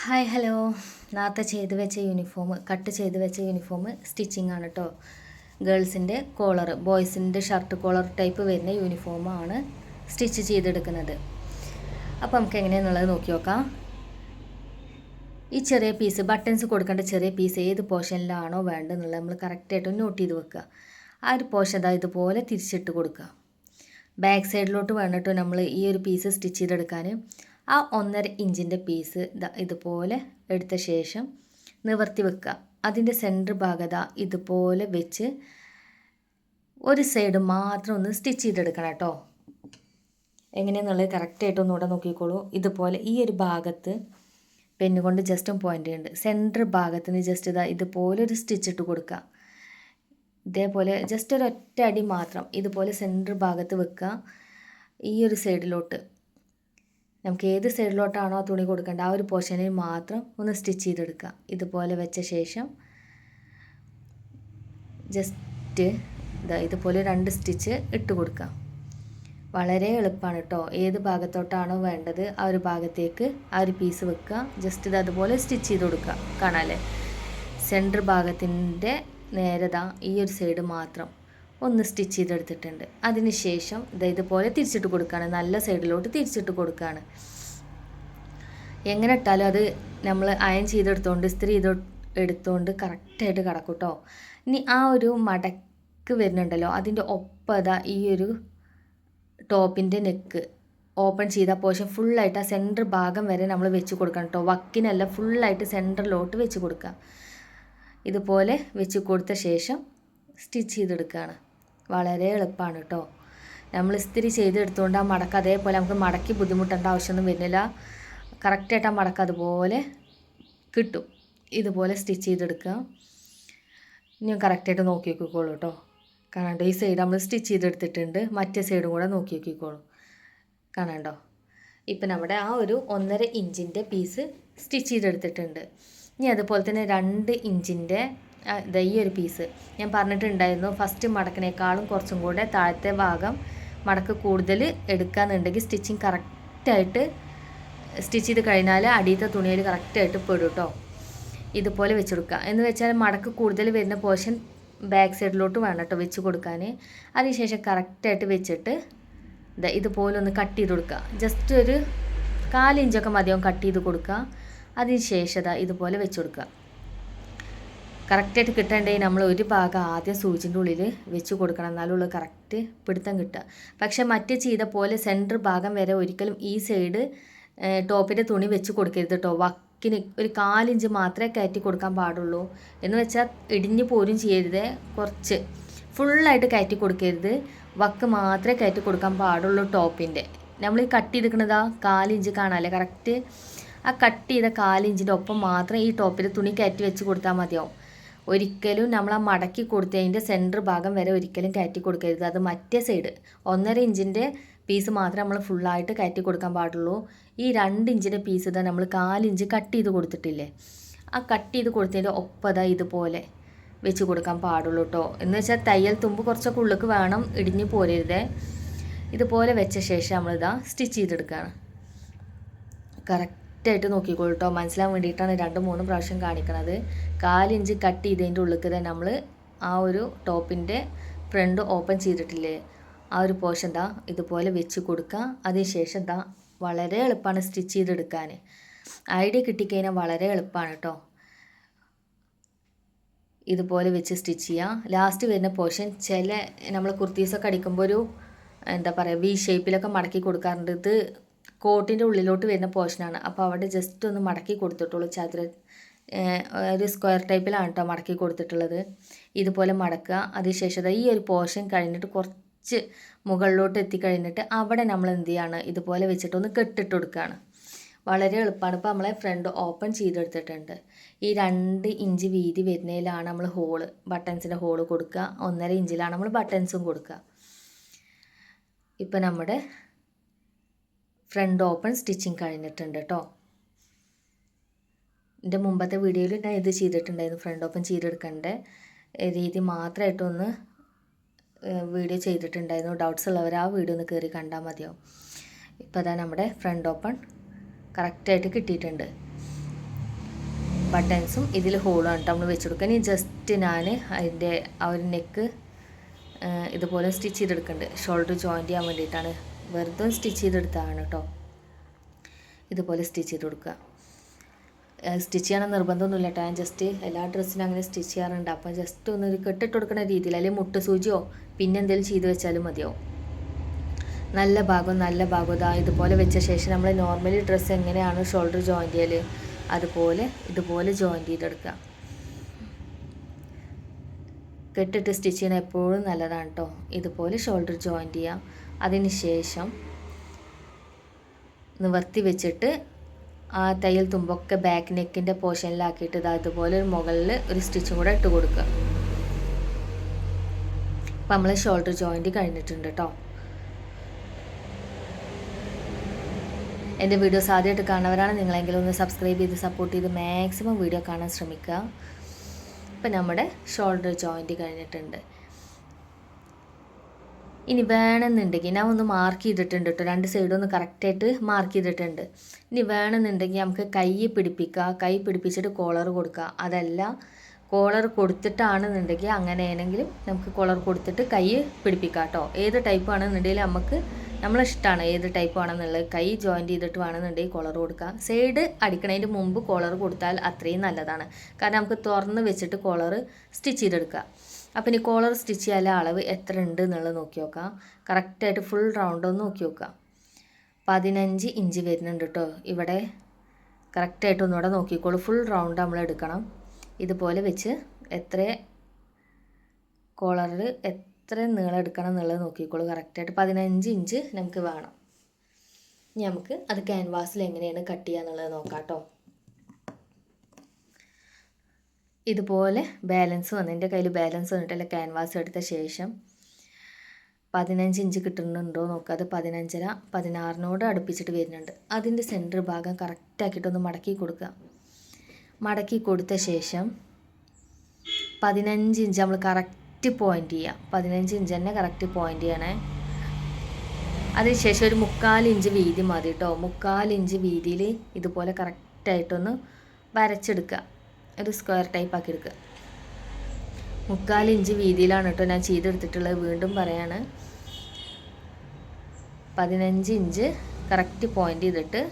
Hi hello. നേരത്തെ ചെയ്ത് വെച്ച യൂണിഫോം, കട്ട് ചെയ്ത് വെച്ച യൂണിഫോം സ്റ്റിച്ചിങ് ആണ് കേട്ടോ. ഗേൾസിൻ്റെ കോളർ, ബോയ്സിൻ്റെ ഷർട്ട് കോളർ ടൈപ്പ് വരുന്ന യൂണിഫോമാണ് സ്റ്റിച്ച് ചെയ്തെടുക്കുന്നത്. അപ്പോൾ നമുക്ക് എങ്ങനെയാണെന്നുള്ളത് നോക്കി നോക്കാം. ഈ ചെറിയ പീസ്, ബട്ടൺസ് കൊടുക്കേണ്ട ചെറിയ പീസ് ഏത് പോർഷനിലാണോ വേണ്ടതെന്നുള്ളത് നമ്മൾ കറക്റ്റായിട്ട് നോട്ട് ചെയ്ത് വെക്കുക. ആ ഒരു പോർഷൻ അതാ ഇതുപോലെ തിരിച്ചിട്ട് കൊടുക്കുക. ബാക്ക് സൈഡിലോട്ട് വേണ്ടിട്ട് നമ്മൾ ഈ ഒരു പീസ് സ്റ്റിച്ച് ചെയ്തെടുക്കാൻ ആ 1.5 ഇഞ്ചിൻ്റെ പീസ് ഇതുപോലെ എടുത്ത ശേഷം നിവർത്തി വെക്കുക. അതിൻ്റെ സെൻറ്റർ ഭാഗത ഇതുപോലെ വെച്ച് ഒരു സൈഡ് മാത്രം ഒന്ന് സ്റ്റിച്ച് ചെയ്തെടുക്കണം കേട്ടോ. എങ്ങനെയാണെന്നുള്ളത് കറക്റ്റായിട്ട് ഒന്നുകൂടെ നോക്കിക്കോളൂ. ഇതുപോലെ ഈ ഒരു ഭാഗത്ത് പെന്നുകൊണ്ട് ജസ്റ്റ് പോയിൻ്റ് ഉണ്ട്. സെൻറ്റർ ഭാഗത്ത് നിന്ന് ജസ്റ്റ് ഇതുപോലെ ഒരു സ്റ്റിച്ച് ഇട്ട് കൊടുക്കുക. ഇതേപോലെ ജസ്റ്റ് ഒരു ഒറ്റ അടി മാത്രം ഇതുപോലെ സെൻറ്റർ ഭാഗത്ത് വെക്കുക. ഈ ഒരു സൈഡിലോട്ട് നമുക്ക് ഏത് സൈഡിലോട്ടാണോ തുണി കൊടുക്കേണ്ട ആ ഒരു പോർഷനിൽ മാത്രം ഒന്ന് സ്റ്റിച്ച് ചെയ്തെടുക്കുക. ഇതുപോലെ വെച്ച ശേഷം ജസ്റ്റ് ഇതുപോലെ 2 സ്റ്റിച്ച് ഇട്ട് കൊടുക്കുക. വളരെ എളുപ്പമാണ് കേട്ടോ. ഏത് ഭാഗത്തോട്ടാണോ വേണ്ടത് ആ ഒരു ഭാഗത്തേക്ക് ആ ഒരു പീസ് വെക്കുക. ജസ്റ്റ് അതുപോലെ സ്റ്റിച്ച് ചെയ്ത് കൊടുക്കുക. കാണാമല്ലേ, സെൻറ്റർ ഭാഗത്തിൻ്റെ നേരത ഈ ഒരു സൈഡ് മാത്രം ഒന്ന് സ്റ്റിച്ച് ചെയ്തെടുത്തിട്ടുണ്ട്. അതിന് ശേഷം ഇതുപോലെ തിരിച്ചിട്ട് കൊടുക്കുകയാണ്. നല്ല സൈഡിലോട്ട് തിരിച്ചിട്ട് കൊടുക്കുകയാണ്. എങ്ങനെ ഇട്ടാലും അത് നമ്മൾ അയൺ ചെയ്തെടുത്തോണ്ട് ഇസ്തിരി എടുത്തുകൊണ്ട് കറക്റ്റായിട്ട് കിടക്കും കേട്ടോ. ഇനി ആ ഒരു മടക്ക് വരുന്നുണ്ടല്ലോ, അതിൻ്റെ ഒപ്പത ഈ ഒരു ടോപ്പിൻ്റെ നെക്ക് ഓപ്പൺ ചെയ്ത പോർഷൻ ഫുള്ളായിട്ട് ആ സെൻറ്റർ ഭാഗം വരെ നമ്മൾ വെച്ച് കൊടുക്കണം കേട്ടോ. വക്കിനല്ല, ഫുള്ളായിട്ട് സെൻറ്ററിലോട്ട് വെച്ച് കൊടുക്കുക. ഇതുപോലെ വെച്ച് കൊടുത്ത ശേഷം സ്റ്റിച്ച് ചെയ്തെടുക്കുകയാണ്. വളരെ എളുപ്പമാണ് കേട്ടോ. നമ്മൾ ഇസ്തിരി ചെയ്തെടുത്തുകൊണ്ട് ആ മടക്ക് അതേപോലെ നമുക്ക് മടക്കി ബുദ്ധിമുട്ടേണ്ട ആവശ്യമൊന്നും വരുന്നില്ല. കറക്റ്റായിട്ട് ആ മടക്ക് അതുപോലെ കിട്ടും. ഇതുപോലെ സ്റ്റിച്ച് ചെയ്തെടുക്കുക. ഇനി കറക്റ്റായിട്ട് നോക്കി നോക്കിക്കോളൂ കേട്ടോ. കാണാണ്ടോ, ഈ സൈഡ് നമ്മൾ സ്റ്റിച്ച് ചെയ്തെടുത്തിട്ടുണ്ട്. മറ്റേ സൈഡും കൂടെ നോക്കി നോക്കിക്കോളൂ. കാണാണ്ടോ, ഇപ്പം നമ്മുടെ ആ ഒരു 1.5 ഇഞ്ചിൻ്റെ പീസ് സ്റ്റിച്ച് ചെയ്തെടുത്തിട്ടുണ്ട്. ഇനി അതുപോലെ തന്നെ 2 ഇഞ്ചിൻ്റെ ഈ ഒരു പീസ് ഞാൻ പറഞ്ഞിട്ടുണ്ടായിരുന്നു, ഫസ്റ്റ് മടക്കിനേക്കാളും കുറച്ചും കൂടെ താഴത്തെ ഭാഗം മടക്ക് കൂടുതൽ എടുക്കാന്നുണ്ടെങ്കിൽ സ്റ്റിച്ചിങ് കറക്റ്റായിട്ട് സ്റ്റിച്ച് ചെയ്ത് കഴിഞ്ഞാൽ അടിയത്തെ തുണിയിൽ കറക്റ്റായിട്ട് പെടും കേട്ടോ. ഇതുപോലെ വെച്ച് കൊടുക്കുക. എന്ന് വെച്ചാൽ മടക്ക് കൂടുതൽ വരുന്ന പോർഷൻ ബാക്ക് സൈഡിലോട്ട് വേണം കേട്ടോ വെച്ച് കൊടുക്കാൻ. അതിനുശേഷം കറക്റ്റായിട്ട് വെച്ചിട്ട് ഇതുപോലെ ഒന്ന് കട്ട് ചെയ്ത് കൊടുക്കുക. ജസ്റ്റ് ഒരു 4 ഇഞ്ചൊക്കെ മതിയാവും കട്ട് ചെയ്ത് കൊടുക്കുക. അതിന് ശേഷം ഇതുപോലെ വെച്ച് കൊടുക്കുക. കറക്റ്റായിട്ട് കിട്ടേണ്ടത് നമ്മൾ ഒരു ഭാഗം ആദ്യം സൂചിൻ്റെ ഉള്ളിൽ വെച്ച് കൊടുക്കണം, എന്നാലുള്ള കറക്റ്റ് പിടുത്തം കിട്ടുക. പക്ഷേ മറ്റേ ചെയ്ത പോലെ സെൻറ്റർ ഭാഗം വരെ ഒരിക്കലും ഈ സൈഡ് ടോപ്പിൻ്റെ തുണി വെച്ച് കൊടുക്കരുത് കേട്ടോ. വക്കിന് ഒരു 4 ഇഞ്ച് മാത്രമേ കയറ്റി കൊടുക്കാൻ പാടുള്ളൂ. എന്ന് വെച്ചാൽ ഇടിഞ്ഞ് പോരും ചെയ്യരുത്, കുറച്ച് ഫുള്ളായിട്ട് കയറ്റി കൊടുക്കരുത്. വക്ക് മാത്രമേ കയറ്റി കൊടുക്കാൻ പാടുള്ളൂ ടോപ്പിൻ്റെ. നമ്മൾ ഈ കട്ട് ചെയ്തിരിക്കണതാ 4 ഇഞ്ച് കാണാമല്ലേ, കറക്റ്റ് ആ കട്ട് ചെയ്ത 4 ഇഞ്ചിൻ്റെ ഒപ്പം മാത്രം ഈ ടോപ്പിൽ തുണി കയറ്റി വെച്ച് കൊടുത്താൽ മതിയാവും. ഒരിക്കലും നമ്മൾ ആ മടക്കി കൊടുത്തതിൻ്റെ സെൻറ്റർ ഭാഗം വരെ ഒരിക്കലും കയറ്റി കൊടുക്കരുത്. അത് മറ്റേ സൈഡ് 1.5 ഇഞ്ചിൻ്റെ പീസ് മാത്രമേ നമ്മൾ ഫുള്ളായിട്ട് കയറ്റി കൊടുക്കാൻ പാടുള്ളൂ. ഈ 2 ഇഞ്ചിൻ്റെ പീസ് നമ്മൾ 4 ഇഞ്ച് കട്ട് ചെയ്ത് കൊടുത്തിട്ടില്ലേ, ആ കട്ട് ചെയ്ത് കൊടുത്തതിൻ്റെ ഒപ്പത ഇതുപോലെ വെച്ച് കൊടുക്കാൻ പാടുള്ളൂ കേട്ടോ. എന്ന് വെച്ചാൽ തയ്യൽ തുമ്പ് കുറച്ചൊക്കെ ഉള്ളിലേക്ക് വേണം, ഇടിഞ്ഞ് പോരരുതേ. ഇതുപോലെ വെച്ച ശേഷം നമ്മളിതാ സ്റ്റിച്ച് ചെയ്തെടുക്കുകയാണ്. കറക്റ്റായിട്ട് നോക്കിക്കോളൂ കേട്ടോ. മനസ്സിലാൻ വേണ്ടിയിട്ടാണ് 2-3 പ്രാവശ്യം കാണിക്കണത്. 4 ഇഞ്ച് കട്ട് ചെയ്തതിൻ്റെ ഉള്ളിലേക്ക് തന്നെ നമ്മൾ ആ ഒരു ടോപ്പിൻ്റെ ഫ്രണ്ട് ഓപ്പൺ ചെയ്തിട്ടില്ലേ, ആ ഒരു പോർഷൻ ഇതുപോലെ വെച്ച് കൊടുക്കുക. അതിനുശേഷം വളരെ എളുപ്പമാണ് സ്റ്റിച്ച് ചെയ്തെടുക്കാൻ. ഐഡിയ കിട്ടിക്കഴിഞ്ഞാൽ വളരെ എളുപ്പമാണ് കേട്ടോ. ഇതുപോലെ വെച്ച് സ്റ്റിച്ച് ചെയ്യുക. ലാസ്റ്റ് വരുന്ന പോർഷൻ ചില നമ്മൾ കുർത്തീസൊക്കെ അടിക്കുമ്പോൾ ഒരു എന്താ പറയുക വി ഷേപ്പിലൊക്കെ മടക്കി കൊടുക്കാറുണ്ട്. ഇത് കോട്ടിൻ്റെ ഉള്ളിലോട്ട് വരുന്ന പോർഷനാണ്. അപ്പോൾ അവിടെ ജസ്റ്റ് ഒന്ന് മടക്കി കൊടുത്തിട്ടുള്ളൂ. ഒരു സ്ക്വയർ ടൈപ്പിലാണ് കേട്ടോ മടക്കി കൊടുത്തിട്ടുള്ളത്. ഇതുപോലെ മടക്കുക. അതിനുശേഷം ഈ ഒരു പോർഷൻ കഴിഞ്ഞിട്ട് കുറച്ച് മുകളിലോട്ട് എത്തിക്കഴിഞ്ഞിട്ട് അവിടെ നമ്മൾ എന്ത് ചെയ്യാണ്, ഇതുപോലെ വെച്ചിട്ടൊന്ന് കെട്ടിട്ട് കൊടുക്കുകയാണ്. വളരെ എളുപ്പമാണ്. ഇപ്പോൾ നമ്മളെ ഫ്രണ്ട് ഓപ്പൺ ചെയ്തെടുത്തിട്ടുണ്ട്. ഈ 2 ഇഞ്ച് വീതി വരുന്നതിലാണ് നമ്മൾ ഹോള്, ബട്ടൺസിൻ്റെ ഹോള് കൊടുക്കുക. 1.5 ഇഞ്ചിലാണ് നമ്മൾ ബട്ടൺസും കൊടുക്കുക. ഇപ്പം നമ്മുടെ ഫ്രണ്ട് ഓപ്പൺ സ്റ്റിച്ചിങ് കഴിഞ്ഞിട്ടുണ്ട് കേട്ടോ. എൻ്റെ മുമ്പത്തെ വീഡിയോയിൽ ഞാൻ ഇത് ചെയ്തിട്ടുണ്ടായിരുന്നു, ഫ്രണ്ട് ഓപ്പൺ ചെയ്തെടുക്കേണ്ട രീതി മാത്രമായിട്ടൊന്ന് വീഡിയോ ചെയ്തിട്ടുണ്ടായിരുന്നു. ഡൗട്ട്സ് ഉള്ളവർ ആ വീഡിയോ ഒന്ന് കയറി കണ്ടാൽ മതിയാവും. ഇപ്പോൾ അതാ നമ്മുടെ ഫ്രണ്ട് ഓപ്പൺ കറക്റ്റായിട്ട് കിട്ടിയിട്ടുണ്ട്. ബട്ടൺസും ഇതിൽ ഹോളും നമ്മൾ വെച്ച് കൊടുക്കുക. ഇനി ജസ്റ്റ് ഞാൻ അതിൻ്റെ ആ ഒരു നെക്ക് ഇതുപോലെ സ്റ്റിച്ച് ചെയ്തെടുക്കുന്നുണ്ട്. ഷോൾഡർ ജോയിൻറ്റ് ചെയ്യാൻ വേണ്ടിയിട്ടാണ്. വെറുതെ സ്റ്റിച്ച് ചെയ്തെടുത്തതാണ് കേട്ടോ. ഇതുപോലെ സ്റ്റിച്ച് ചെയ്ത് കൊടുക്കുക. സ്റ്റിച്ച് ചെയ്യണം നിർബന്ധമൊന്നുമില്ല കേട്ടോ. ഞാൻ ജസ്റ്റ് എല്ലാ ഡ്രസ്സിനും അങ്ങനെ സ്റ്റിച്ച് ചെയ്യാറുണ്ട്. അപ്പോൾ ജസ്റ്റ് ഒന്ന് ഒരു കെട്ടിട്ട് കൊടുക്കുന്ന രീതിയിൽ, അല്ലെങ്കിൽ മുട്ട് സൂചിയോ പിന്നെ എന്തെങ്കിലും ചെയ്ത് വെച്ചാലും മതിയാവും. നല്ല ഭാഗം ഇതാ ഇതുപോലെ വെച്ച ശേഷം നമ്മൾ നോർമലി ഡ്രസ്സ് എങ്ങനെയാണ് ഷോൾഡർ ജോയിൻറ്റ് ചെയ്യൽ ഇതുപോലെ ജോയിൻറ്റ് ചെയ്തെടുക്കുക. കെട്ടിട്ട് സ്റ്റിച്ച് ചെയ്യണം എപ്പോഴും നല്ലതാണ് കേട്ടോ. ഇതുപോലെ ഷോൾഡർ ജോയിൻറ്റ് ചെയ്യാം. അതിന് ശേഷം നിവർത്തി വെച്ചിട്ട് ആ തയ്യൽ തുമ്പൊക്കെ ബാക്ക് നെക്കിൻ്റെ പോർഷനിലാക്കിയിട്ട് ഇതുപോലെ ഒരു മുകളിൽ ഒരു സ്റ്റിച്ചും കൂടെ ഇട്ട് കൊടുക്കുക. അപ്പം നമ്മൾ ഷോൾഡർ ജോയിൻറ്റ് കഴിഞ്ഞിട്ടുണ്ട് കേട്ടോ. എൻ്റെ വീഡിയോസ് ആദ്യമായിട്ട് കാണുന്നവരാണ് നിങ്ങളെങ്കിലും ഒന്ന് സബ്സ്ക്രൈബ് ചെയ്ത് സപ്പോർട്ട് ചെയ്ത് മാക്സിമം വീഡിയോ കാണാൻ ശ്രമിക്കുക. ഇപ്പം നമ്മുടെ ഷോൾഡർ ജോയിൻറ്റ് കഴിഞ്ഞിട്ടുണ്ട്. ഇനി വേണമെന്നുണ്ടെങ്കിൽ ഞാൻ ഒന്ന് മാർക്ക് ചെയ്തിട്ടുണ്ട് കേട്ടോ. 2 സൈഡും ഒന്ന് കറക്റ്റായിട്ട് മാർക്ക് ചെയ്തിട്ടുണ്ട്. ഇനി വേണമെന്നുണ്ടെങ്കിൽ നമുക്ക് കൈ പിടിപ്പിച്ചിട്ട് കോളർ കൊടുക്കുക. അതല്ല കോളർ കൊടുത്തിട്ടാണെന്നുണ്ടെങ്കിൽ അങ്ങനെയാണെങ്കിലും നമുക്ക് കോളർ കൊടുത്തിട്ട് കൈ പിടിപ്പിക്കാം കേട്ടോ. ഏത് ടൈപ്പ് ആണെന്നുണ്ടെങ്കിൽ നമ്മളിഷ്ടമാണ് ഏത് ടൈപ്പ് ആണെന്നുള്ളത്. കൈ ജോയിൻറ്റ് ചെയ്തിട്ട് വേണമെന്നുണ്ടെങ്കിൽ കോളർ കൊടുക്കുക. സൈഡ് അടിക്കണതിൻ്റെ മുമ്പ് കോളർ കൊടുത്താൽ അത്രയും നല്ലതാണ്. കാരണം നമുക്ക് തുറന്ന് വെച്ചിട്ട് കോളർ സ്റ്റിച്ച് ചെയ്തെടുക്കുക. അപ്പം ഇനി കോളർ സ്റ്റിച്ച് ചെയ്യാൻ അളവ് എത്ര ഉണ്ട് എന്നുള്ളത് നോക്കി നോക്കാം. കറക്റ്റായിട്ട് ഫുൾ റൗണ്ട് ഒന്ന് നോക്കി നോക്കാം. 15 ഇഞ്ച് വരുന്നുണ്ട് കേട്ടോ. ഇവിടെ കറക്റ്റായിട്ട് ഒന്നുകൂടെ നോക്കിക്കോളൂ. ഫുൾ റൗണ്ട് നമ്മൾ എടുക്കണം. ഇതുപോലെ വെച്ച് കോളറിൽ എത്ര നീളം എടുക്കണം എന്നുള്ളത് നോക്കിക്കോളൂ. കറക്റ്റായിട്ട് 15 ഇഞ്ച് നമുക്ക് വേണം. ഇനി നമുക്ക് അത് ക്യാൻവാസിൽ എങ്ങനെയാണ് കട്ട് ചെയ്യുക എന്നുള്ളത് നോക്കാം കേട്ടോ. ഇതുപോലെ ബാലൻസ് എൻ്റെ കയ്യിൽ ബാലൻസ് വന്നിട്ടല്ല ക്യാൻവാസ് എടുത്ത ശേഷം 15 ഇഞ്ച് കിട്ടുന്നുണ്ടോ നോക്കുക. അത് 15.5 16നോട് അടുപ്പിച്ചിട്ട് വരുന്നുണ്ട്. അതിൻ്റെ സെൻറ്റർ ഭാഗം കറക്റ്റാക്കിയിട്ടൊന്ന് മടക്കി കൊടുക്കുക. മടക്കി കൊടുത്ത ശേഷം 15 ഇഞ്ച് നമ്മൾ കറക്റ്റ് പോയിൻ്റ് ചെയ്യുക. 15 ഇഞ്ച് തന്നെ കറക്റ്റ് പോയിൻ്റ് ചെയ്യണേ. അതിനുശേഷം ഒരു 3/4 ഇഞ്ച് വീതി മതി കേട്ടോ. 3/4 ഇഞ്ച് വീതിയിൽ ഇതുപോലെ കറക്റ്റായിട്ടൊന്ന് വരച്ചെടുക്കുക. ഒരു സ്ക്വയർ ടൈപ്പ് ആക്കി എടുക്കുക. 3/4 ഇഞ്ച് വീതിയിലാണ് കേട്ടോ ഞാൻ ചെയ്തെടുത്തിട്ടുള്ളത്. വീണ്ടും പറയാണ്, 15 ഇഞ്ച് കറക്റ്റ് പോയിൻ്റ് ചെയ്തിട്ട്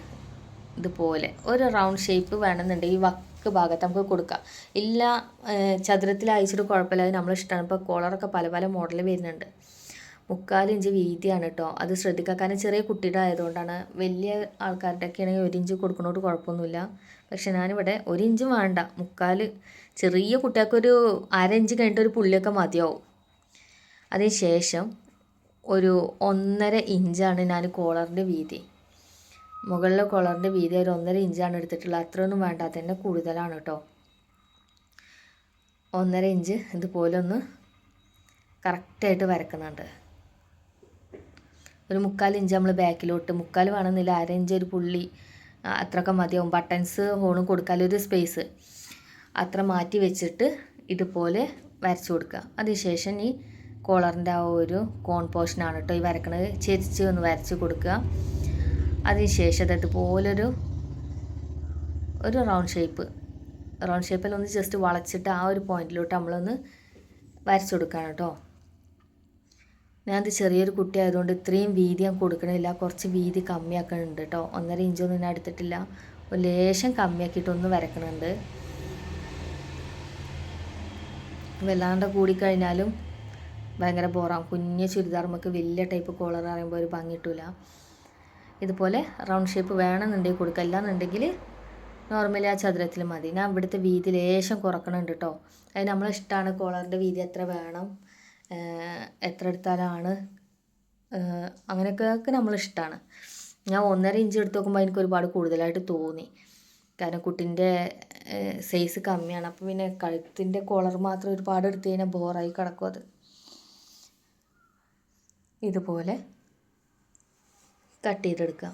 ഇതുപോലെ ഒരു റൗണ്ട് ഷേപ്പ് വേണമെന്നുണ്ടെങ്കിൽ വക്ക് ഭാഗത്ത് നമുക്ക് കൊടുക്കാം. ഇല്ല ചതുരത്തിൽ അയച്ചിട്ട് കുഴപ്പമില്ല, അത് നമ്മളിഷ്ടമാണ്. ഇപ്പോൾ കോളറൊക്കെ പല പല മോഡൽ വരുന്നുണ്ട്. 3/4 ഇഞ്ച് വീതിയാണ് കേട്ടോ. അത് ശ്രദ്ധിക്കുക. കാരണം ചെറിയ കുട്ടിയുടെ ആയതുകൊണ്ടാണ്. വലിയ ആൾക്കാരുടെ ഒക്കെ ആണെങ്കിൽ 1 ഇഞ്ച് കൊടുക്കുന്നതുകൊണ്ട് കുഴപ്പമൊന്നുമില്ല. പക്ഷെ ഞാനിവിടെ 1 ഇഞ്ചും വേണ്ട, 3/4. ചെറിയ കുട്ടികൾക്കൊരു 1/2 ഇഞ്ച് കഴിഞ്ഞിട്ട് ഒരു പുള്ളിയൊക്കെ മതിയാവും. അതിന് ശേഷം ഒരു 1.5 ഇഞ്ചാണ് ഞാൻ കോളറിൻ്റെ വീതി. മുകളിലെ കോളറിൻ്റെ വീതി ഒരു 1.5 ഇഞ്ചാണ് എടുത്തിട്ടുള്ളത്. അത്രയൊന്നും വേണ്ട, തന്നെ കൂടുതലാണ് കേട്ടോ. 1.5 ഇഞ്ച് ഇതുപോലെ ഒന്ന് കറക്റ്റായിട്ട് വരക്കുന്നുണ്ട്. ഒരു 3/4 ഇഞ്ച് നമ്മൾ ബാക്കിലോട്ട്, 3/4 വേണമെന്നില്ല, 1/2 ഇഞ്ച് ഒരു പുള്ളി അത്രയൊക്കെ മതിയാവും. ബട്ടൺസ് ഹോണും കൊടുക്കാനൊരു സ്പേസ് അത്ര മാറ്റി വെച്ചിട്ട് ഇതുപോലെ വരച്ചു കൊടുക്കുക. അതിനുശേഷം ഈ കോളറിൻ്റെ ആ ഒരു കോൺ പോർഷനാണ് കേട്ടോ ഈ വരക്കണത്. ചെരിച്ച് ഒന്ന് വരച്ച് കൊടുക്കുക. അതിനുശേഷം അതുപോലൊരു റൗണ്ട് ഷേപ്പിൽ ഒന്ന് ജസ്റ്റ് വളച്ചിട്ട് ആ ഒരു പോയിന്റിലോട്ട് നമ്മളൊന്ന് വരച്ചു കൊടുക്കുകയാണ് കേട്ടോ. ഞാനത് ചെറിയൊരു കുട്ടി ആയതുകൊണ്ട് ഇത്രയും വീതി ഞാൻ കൊടുക്കണില്ല, കുറച്ച് വീതി കമ്മിയാക്കണുണ്ട് കേട്ടോ. 1.5 ഇഞ്ചൊന്നും ഞാൻ എടുത്തിട്ടില്ല, ഒരു ലേശം കമ്മിയാക്കിയിട്ടൊന്ന് വരക്കണുണ്ട്. വല്ലാണ്ട് കൂടിക്കഴിഞ്ഞാലും ഭയങ്കര ബോറാവും. കുഞ്ഞ് ചുരിദാർ നമുക്ക് വലിയ ടൈപ്പ് കോളർ പറയുമ്പോൾ ഒരു ഭംഗി കിട്ടില്ല. ഇതുപോലെ റൗണ്ട് ഷേപ്പ് വേണമെന്നുണ്ടെങ്കിൽ കൊടുക്കുക, അല്ലാന്നുണ്ടെങ്കിൽ നോർമലി ആ ചതുരത്തിൽ മതി. ഞാൻ ഇവിടുത്തെ വീതി ലേശം കുറക്കണുണ്ട് കേട്ടോ. അത് നമ്മളിഷ്ടമാണ് കോളറിൻ്റെ വീതി എത്ര വേണം, എത്ര എടുത്താലാണ്, അങ്ങനെയൊക്കെ നമ്മളിഷ്ടമാണ്. ഞാൻ 1.5 ഇഞ്ച് എടുത്ത് നോക്കുമ്പോൾ എനിക്ക് ഒരുപാട് കൂടുതലായിട്ട് തോന്നി. കാരണം കുട്ടീൻ്റെ സൈസ് കമ്മിയാണ്. അപ്പോൾ പിന്നെ കഴുത്തിൻ്റെ കോളർ മാത്രം ഒരുപാട് എടുത്ത് കഴിഞ്ഞാൽ ബോറായി കിടക്കും. അത് ഇതുപോലെ കട്ട് ചെയ്തെടുക്കുക.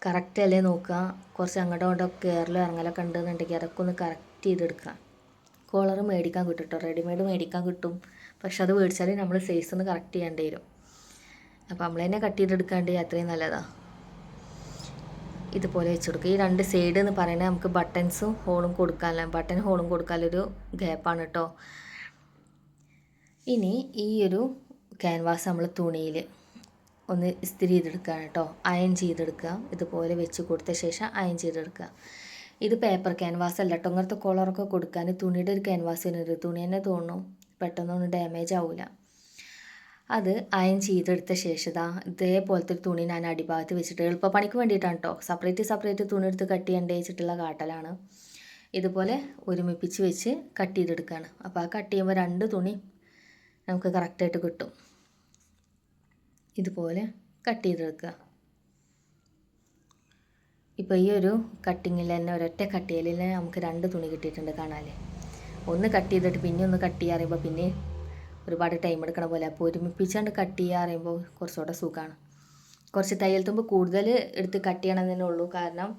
കറക്റ്റ് അല്ലേ നോക്കുക. കുറച്ച് അങ്ങോട്ടോ ഇങ്ങോട്ടോ കയറലോ ഇറങ്ങലൊക്കെ ഉണ്ടെന്നുണ്ടെങ്കിൽ അതൊക്കെ ഒന്ന് കറക്റ്റ് ചെയ്തെടുക്കുക. കോളർ മേടിക്കാൻ കിട്ടും കേട്ടോ, റെഡിമെയ്ഡ് മേടിക്കാൻ കിട്ടും. പക്ഷെ അത് മേടിച്ചാൽ നമ്മൾ സൈസ് ഒന്ന് കറക്റ്റ് ചെയ്യേണ്ടി വരും. അപ്പോൾ നമ്മൾ തന്നെ കട്ട് ചെയ്തെടുക്കാണ്ട് അത്രയും നല്ലതാണ്. ഇതുപോലെ വെച്ച് കൊടുക്കുക. ഈ രണ്ട് സൈഡ് എന്ന് പറയുന്നത് നമുക്ക് ബട്ടൺസും ഹോളും കൊടുക്കാനുള്ള ബട്ടൺ ഹോളും കൊടുക്കാനുള്ളൊരു ഗ്യാപ്പാണ് കേട്ടോ. ഇനി ഈ ഒരു ക്യാൻവാസ് നമ്മൾ തുണിയിൽ ഒന്ന് ഇസ്തിരി ചെയ്തെടുക്കുകയാണ് കേട്ടോ. അയൺ ചെയ്തെടുക്കുക. ഇതുപോലെ വെച്ച് കൊടുത്ത ശേഷം അയൺ ചെയ്തെടുക്കുക. ഇത് പേപ്പർ ക്യാൻവാസ് അല്ല കേട്ടോ. അങ്ങനത്തെ കോളറൊക്കെ കൊടുക്കാൻ തുണിയുടെ ഒരു ക്യാൻവാസിനൊരു തുണി തന്നെ തോന്നും, പെട്ടെന്നൊന്നും ഡാമേജ് ആവില്ല. അത് അയൺ ചെയ്തെടുത്ത ശേഷം ഇതേപോലത്തെ ഒരു തുണി ഞാൻ അടിഭാഗത്ത് വെച്ചിട്ട് എളുപ്പപ്പണിക്ക് വേണ്ടിയിട്ടാണ് കേട്ടോ. സെപ്പറേറ്റ് തുണി എടുത്ത് കട്ട് ചെയ്യേണ്ടി വെച്ചിട്ടുള്ള കാട്ടലാണ്. ഇതുപോലെ ഒരുമിപ്പിച്ച് വെച്ച് കട്ട് ചെയ്തെടുക്കുകയാണ്. അപ്പോൾ ആ കട്ട് ചെയ്യുമ്പോൾ രണ്ട് തുണി നമുക്ക് കറക്റ്റായിട്ട് കിട്ടും. ഇതുപോലെ കട്ട് ചെയ്തെടുക്കുക. ഇപ്പോൾ ഈ ഒരു കട്ടിങ്ങിൽ തന്നെ ഒരൊറ്റ കട്ട് ചെയ്യലിൽ നമുക്ക് രണ്ട് തുണി കിട്ടിയിട്ടുണ്ട് കാണാൻ. ഒന്ന് കട്ട് ചെയ്തിട്ട് പിന്നെ ഒന്ന് കട്ട് ചെയ്യാൻ പറയുമ്പോൾ പിന്നെ ഒരുപാട് ടൈം എടുക്കണ പോലെ. അപ്പോൾ ഒരുമിപ്പിച്ചാണ്ട് കട്ട് ചെയ്യാൻ പറയുമ്പോൾ കുറച്ചുകൂടെ സുഖമാണ്. കുറച്ച് തയ്യൽ തുമ്പ് കൂടുതൽ എടുത്ത് കട്ട് ചെയ്യണമെന്നേ ഉള്ളൂ. കാരണം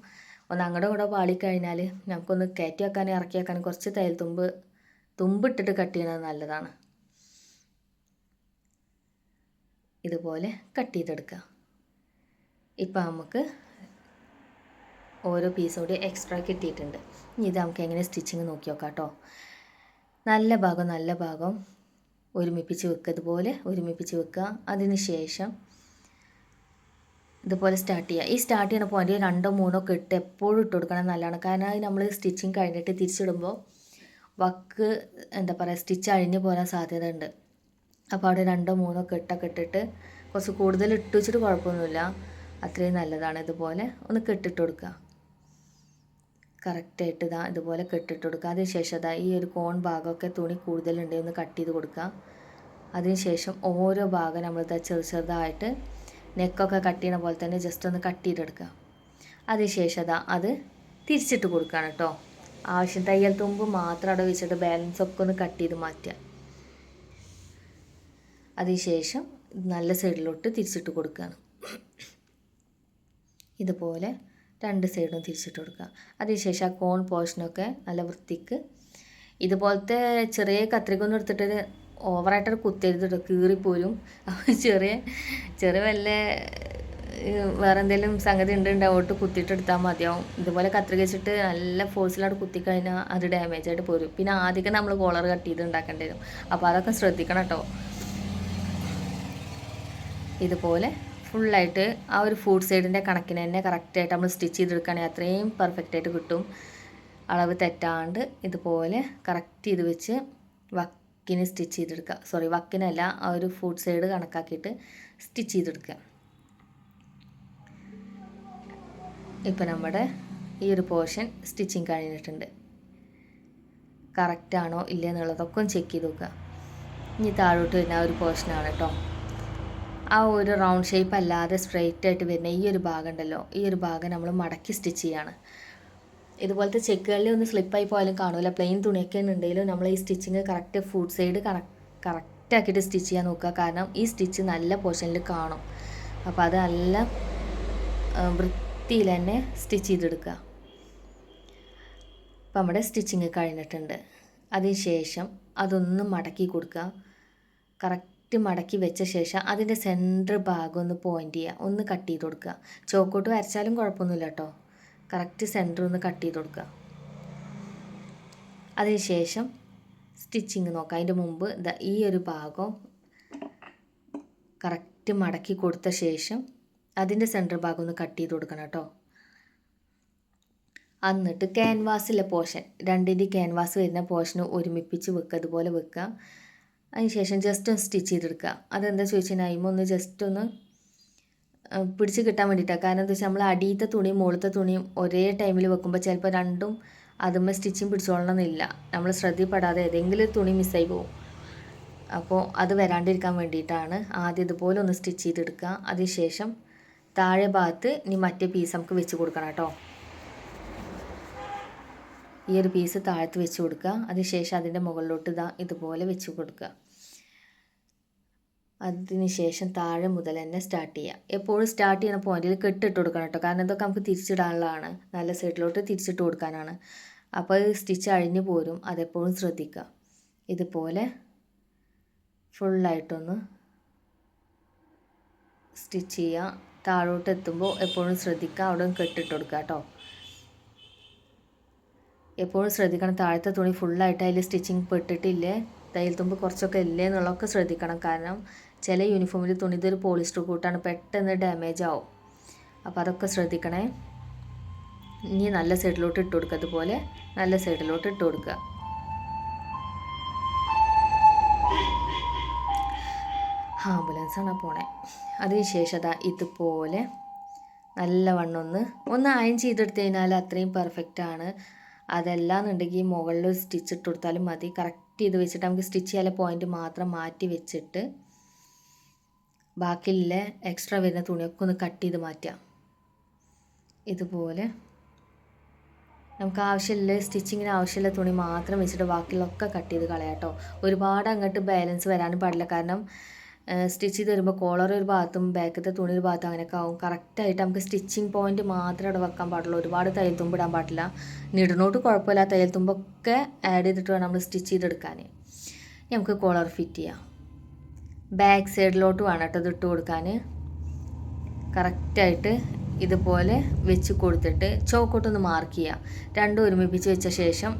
ഒന്ന് അങ്ങോട്ടും കൂടെ പാളിക്കഴിഞ്ഞാൽ നമുക്കൊന്ന് കയറ്റി വെക്കാനും ഇറക്കി വെക്കാനും കുറച്ച് തയ്യൽ തുമ്പിട്ടിട്ട് കട്ട് ചെയ്യണത് നല്ലതാണ്. ഇതുപോലെ കട്ട് ചെയ്തെടുക്കുക. ഇപ്പം നമുക്ക് ഓരോ പീസും കൂടി എക്സ്ട്രാ കിട്ടിയിട്ടുണ്ട്. ഇനി ഇത് നമുക്ക് എങ്ങനെ സ്റ്റിച്ചിങ് നോക്കി നോക്കാം കേട്ടോ. നല്ല ഭാഗം ഒരുമിപ്പിച്ച് വെക്കുക. ഇതുപോലെ ഒരുമിപ്പിച്ച് വെക്കുക. അതിന് ശേഷം ഇതുപോലെ സ്റ്റാർട്ട് ചെയ്യുക. ഈ സ്റ്റാർട്ട് ചെയ്യുന്ന പോയിന്റ് 2 3 കെട്ട് എപ്പോഴും ഇട്ട് കൊടുക്കണം നല്ലതാണ്. കാരണം അത് നമ്മൾ സ്റ്റിച്ചിങ് കഴിഞ്ഞിട്ട് തിരിച്ചിടുമ്പോൾ വക്ക് സ്റ്റിച്ച് അഴിഞ്ഞ് പോരാൻ സാധ്യത ഉണ്ട്. അപ്പോൾ അവിടെ 2 3 കെട്ടൊക്കെ ഇട്ടിട്ട് കുറച്ച് കൂടുതൽ ഇട്ട് വെച്ചിട്ട് കുഴപ്പമൊന്നുമില്ല, അത്രയും നല്ലതാണ്. ഇതുപോലെ ഒന്ന് കെട്ടിട്ട് കൊടുക്കുക. കറക്റ്റായിട്ട് ഇതുപോലെ കെട്ടിട്ട് കൊടുക്കുക. അതിനുശേഷം ഈ ഒരു കോൺ ഭാഗമൊക്കെ തുണി കൂടുതലുണ്ടെങ്കിൽ ഒന്ന് കട്ട് ചെയ്ത് കൊടുക്കുക. അതിനുശേഷം ഓരോ ഭാഗം നമ്മളിത് ചെറുതായിട്ട് നെക്കൊക്കെ കട്ട് ചെയ്യുന്ന പോലെ തന്നെ ജസ്റ്റ് ഒന്ന് കട്ട് ചെയ്തെടുക്കുക. അതിനുശേഷം അത് തിരിച്ചിട്ട് കൊടുക്കുകയാണ് കേട്ടോ. ആവശ്യം തയ്യൽ തുമ്പ് മാത്രം അവിടെ വെച്ചിട്ട് ബാലൻസ് ഒക്കെ ഒന്ന് കട്ട് ചെയ്ത് മാറ്റുക. അതിനുശേഷം നല്ല സൈഡിലോട്ട് തിരിച്ചിട്ട് കൊടുക്കുകയാണ്. ഇതുപോലെ 2 സൈഡും തിരിച്ചിട്ട് കൊടുക്കുക. അതിനുശേഷം ആ കോൺ പോർഷനൊക്കെ നല്ല വൃത്തിക്ക് ഇതുപോലത്തെ ചെറിയ കത്രികൊന്നും എടുത്തിട്ട് ഓവറായിട്ടൊരു കുത്തരുത്, കീറിപ്പോരും. ചെറിയ വല്ല വേറെ എന്തെങ്കിലും സംഗതി ഉണ്ടുണ്ടാവോട്ട് കുത്തിയിട്ടെടുത്താൽ മതിയാവും. ഇതുപോലെ കത്രിക വെച്ചിട്ട് നല്ല ഫോഴ്സിലോട്ട് കുത്തിക്കഴിഞ്ഞാൽ അത് ഡാമേജ് ആയിട്ട് പോരും. പിന്നെ ആദ്യമൊക്കെ നമ്മൾ കോളർ കട്ട് ചെയ്ത് ഉണ്ടാക്കേണ്ടി വരും. അപ്പോൾ അതൊക്കെ ശ്രദ്ധിക്കണം കേട്ടോ. ഇതുപോലെ ഫുള്ളായിട്ട് ആ ഒരു ഫുഡ് സൈഡിൻ്റെ കണക്കിന് തന്നെ കറക്റ്റായിട്ട് നമ്മൾ സ്റ്റിച്ച് ചെയ്തെടുക്കുകയാണെങ്കിൽ അത്രയും പെർഫെക്റ്റായിട്ട് കിട്ടും. അളവ് തെറ്റാണ്ട് ഇതുപോലെ കറക്റ്റ് ചെയ്ത് വെച്ച് വക്കിന് സ്റ്റിച്ച് ചെയ്തെടുക്കുക. വക്കിനല്ല, ആ ഒരു ഫുഡ് സൈഡ് കണക്കാക്കിയിട്ട് സ്റ്റിച്ച് ചെയ്തെടുക്കുക. ഇപ്പോൾ നമ്മുടെ ഈ ഒരു പോർഷൻ സ്റ്റിച്ചിങ് കഴിഞ്ഞിട്ടുണ്ട്. കറക്റ്റാണോ ഇല്ല എന്നുള്ളതൊക്കെ ഒന്ന് ചെക്ക് ചെയ്ത് നോക്കുക. ഇനി താഴോട്ട് വരുന്ന ആ ഒരു പോർഷനാണ് കേട്ടോ. ആ ഒരു റൗണ്ട് ഷേപ്പ് അല്ലാതെ സ്ട്രെയിറ്റ് ആയിട്ട് വരുന്ന ഈ ഒരു ഭാഗം ഉണ്ടല്ലോ, ഈ ഒരു ഭാഗം നമ്മൾ മടക്കി സ്റ്റിച്ച് ചെയ്യാണ്. ഇതുപോലത്തെ ചെക്കുകളിൽ ഒന്ന് സ്ലിപ്പായി പോയാലും കാണില്ല. പ്ലെയിൻ തുണിയൊക്കെ ഉണ്ടെങ്കിലും നമ്മൾ ഈ സ്റ്റിച്ചിങ് കറക്റ്റ് ഫുഡ് സൈഡ് കറക്റ്റാക്കിയിട്ട് സ്റ്റിച്ച് ചെയ്യാൻ നോക്കുക. കാരണം ഈ സ്റ്റിച്ച് നല്ല പോർഷനിൽ കാണും. അപ്പോൾ അത് നല്ല വൃത്തിയിൽ തന്നെ സ്റ്റിച്ച് ചെയ്തെടുക്കുക. അപ്പോൾ നമ്മുടെ സ്റ്റിച്ചിങ് കഴിഞ്ഞിട്ടുണ്ട്. അതിനുശേഷം അതൊന്ന് മടക്കി കൊടുക്കുക. കറക്റ്റ് മടക്കി വെച്ച ശേഷം അതിൻ്റെ സെൻറ്റർ ഭാഗം ഒന്ന് പോയിൻ്റ് ചെയ്യുക, ഒന്ന് കട്ട് ചെയ്ത് കൊടുക്കുക. ചോക്കോട്ട് വരച്ചാലും കുഴപ്പമൊന്നുമില്ല കേട്ടോ. കറക്റ്റ് സെൻറ്റർ ഒന്ന് കട്ട് ചെയ്ത് കൊടുക്കുക. അതിനുശേഷം സ്റ്റിച്ചിങ് നോക്കുക. അതിൻ്റെ മുമ്പ് ഈ ഒരു ഭാഗം കറക്റ്റ് മടക്കി കൊടുത്ത ശേഷം അതിൻ്റെ സെൻറ്റർ ഭാഗം ഒന്ന് കട്ട് ചെയ്ത് കൊടുക്കണം കേട്ടോ. എന്നിട്ട് ക്യാൻവാസിലെ പോർഷൻ, രണ്ടിൻ്റെ ക്യാൻവാസ് വരുന്ന പോർഷന് ഒരുമിപ്പിച്ച് വെക്കുക. അതുപോലെ വെക്കുക. അതിനുശേഷം ജസ്റ്റ് ഒന്ന് സ്റ്റിച്ച് ചെയ്തെടുക്കുക. അതെന്താ ചോദിച്ചാൽ ഒന്ന് ജസ്റ്റ് ഒന്ന് പിടിച്ച് കിട്ടാൻ വേണ്ടിയിട്ടാണ്. കാരണം എന്താ വെച്ചാൽ നമ്മൾ അടിയത്തെ തുണിയും മുകളിലത്തെ തുണിയും ഒരേ ടൈമിൽ വെക്കുമ്പോൾ ചിലപ്പോൾ രണ്ടും അതുമ്മേ സ്റ്റിച്ചിങ് പിടിച്ചോളണമെന്നില്ല. നമ്മൾ ശ്രദ്ധപ്പെടാതെ ഏതെങ്കിലും ഒരു തുണി മിസ്സായി പോകും. അപ്പോൾ അത് വരാണ്ടിരിക്കാൻ വേണ്ടിയിട്ടാണ് ആദ്യം ഇതുപോലെ ഒന്ന് സ്റ്റിച്ച് ചെയ്തെടുക്കുക. അതിനുശേഷം താഴെ ഭാഗത്ത് ഇനി മറ്റേ പീസ് നമുക്ക് വെച്ച് കൊടുക്കണം കേട്ടോ. ഈ ഒരു പീസ് താഴത്ത് വെച്ച് കൊടുക്കുക. അതിനുശേഷം അതിൻ്റെ മുകളിലോട്ട് ഇതുപോലെ വെച്ച് കൊടുക്കുക. അതിനുശേഷം താഴെ മുതൽ തന്നെ സ്റ്റാർട്ട് ചെയ്യുക. എപ്പോഴും സ്റ്റാർട്ട് ചെയ്യുന്ന പോയിന്റിൽ കെട്ടിട്ട് കൊടുക്കണം കേട്ടോ. കാരണം ഇതൊക്കെ നമുക്ക് തിരിച്ചിടാനുള്ളതാണ്, നല്ല സൈഡിലോട്ട് തിരിച്ചിട്ട് കൊടുക്കാനാണ്. അപ്പോൾ അത് സ്റ്റിച്ച് അഴിഞ്ഞു പോരും, അതെപ്പോഴും ശ്രദ്ധിക്കുക. ഇതുപോലെ ഫുള്ളായിട്ടൊന്ന് സ്റ്റിച്ച് ചെയ്യുക. താഴോട്ട് എത്തുമ്പോൾ എപ്പോഴും ശ്രദ്ധിക്കുക, അവിടെ കെട്ടിട്ട് കൊടുക്കുക കേട്ടോ. എപ്പോഴും ശ്രദ്ധിക്കണം, താഴത്തെ തുണി ഫുള്ളായിട്ട് അതിൽ സ്റ്റിച്ചിങ് പെട്ടിട്ടില്ലേ, തയ്യൽ തുമ്പ് കുറച്ചൊക്കെ ഇല്ലേ എന്നുള്ളതൊക്കെ ശ്രദ്ധിക്കണം. കാരണം ചില യൂണിഫോമിൽ തുണി ഇതൊരു പോളിസ്റ്റർ കൂട്ടാണ്, പെട്ടെന്ന് ഡാമേജ് ആവും. അപ്പോൾ അതൊക്കെ ശ്രദ്ധിക്കണേ. ഇനി നല്ല സൈഡിലോട്ട് ഇട്ട് കൊടുക്കുക, അതുപോലെ നല്ല സൈഡിലോട്ട് ഇട്ട് കൊടുക്കുക. ആംബുലൻസാണ് പോണേ. അതിനുശേഷം ഇതുപോലെ നല്ലവണ്ണം ഒന്ന് അയൺ ചെയ്തെടുത്ത് കഴിഞ്ഞാൽ അത്രയും പെർഫെക്റ്റാണ്. അതല്ലാന്നുണ്ടെങ്കിൽ മുകളിൽ സ്റ്റിച്ച് ഇട്ട് കൊടുത്താലും മതി. കറക്റ്റ് ചെയ്ത് വെച്ചിട്ട് നമുക്ക് സ്റ്റിച്ച് ചെയ്യാൻ പോയിൻ്റ് മാത്രം മാറ്റി വെച്ചിട്ട് ബാക്കിയുള്ള എക്സ്ട്രാ വരുന്ന തുണിയൊക്കെ ഒന്ന് കട്ട് ചെയ്ത് മാറ്റാം. ഇതുപോലെ നമുക്ക് ആവശ്യമില്ല, സ്റ്റിച്ചിങ്ങിന് ആവശ്യമുള്ള തുണി മാത്രം വെച്ചിട്ട് ബാക്കിയുള്ളതൊക്കെ കട്ട് ചെയ്ത് കളയാം കേട്ടോ. ഒരുപാട് അങ്ങോട്ട് ബാലൻസ് വരാനും പാടില്ല. കാരണം സ്റ്റിച്ച് ചെയ്ത് വരുമ്പോൾ കോളർ ഒരു ഭാഗത്തും ബാക്കത്തെ തുണി ഒരു ഭാഗത്തും അങ്ങനെയൊക്കെ ആവും. കറക്റ്റായിട്ട് നമുക്ക് സ്റ്റിച്ചിങ് പോയിൻറ്റ് മാത്രമേ അവിടെ വെക്കാൻ പാടുള്ളൂ. ഒരുപാട് തയ്യൽ തുമ്പ് ഇടാൻ പാടില്ല. നിടണോട്ട് കുഴപ്പമില്ല, തയ്യൽ തുമ്പൊക്കെ ആഡ് ചെയ്തിട്ട് വേണം നമ്മൾ സ്റ്റിച്ച് ചെയ്തെടുക്കാൻ. നമുക്ക് കോളർ ഫിറ്റ് ചെയ്യാം. ബാക്ക് സൈഡിലോട്ട് വേണം കേട്ടോ ഇത് ഇട്ട് കൊടുക്കാൻ. കറക്റ്റായിട്ട് ഇതുപോലെ വെച്ച് കൊടുത്തിട്ട് ചോക്കോട്ടൊന്ന് മാർക്ക് ചെയ്യുക. രണ്ടും ഒരുമിപ്പിച്ച് വെച്ച ശേഷം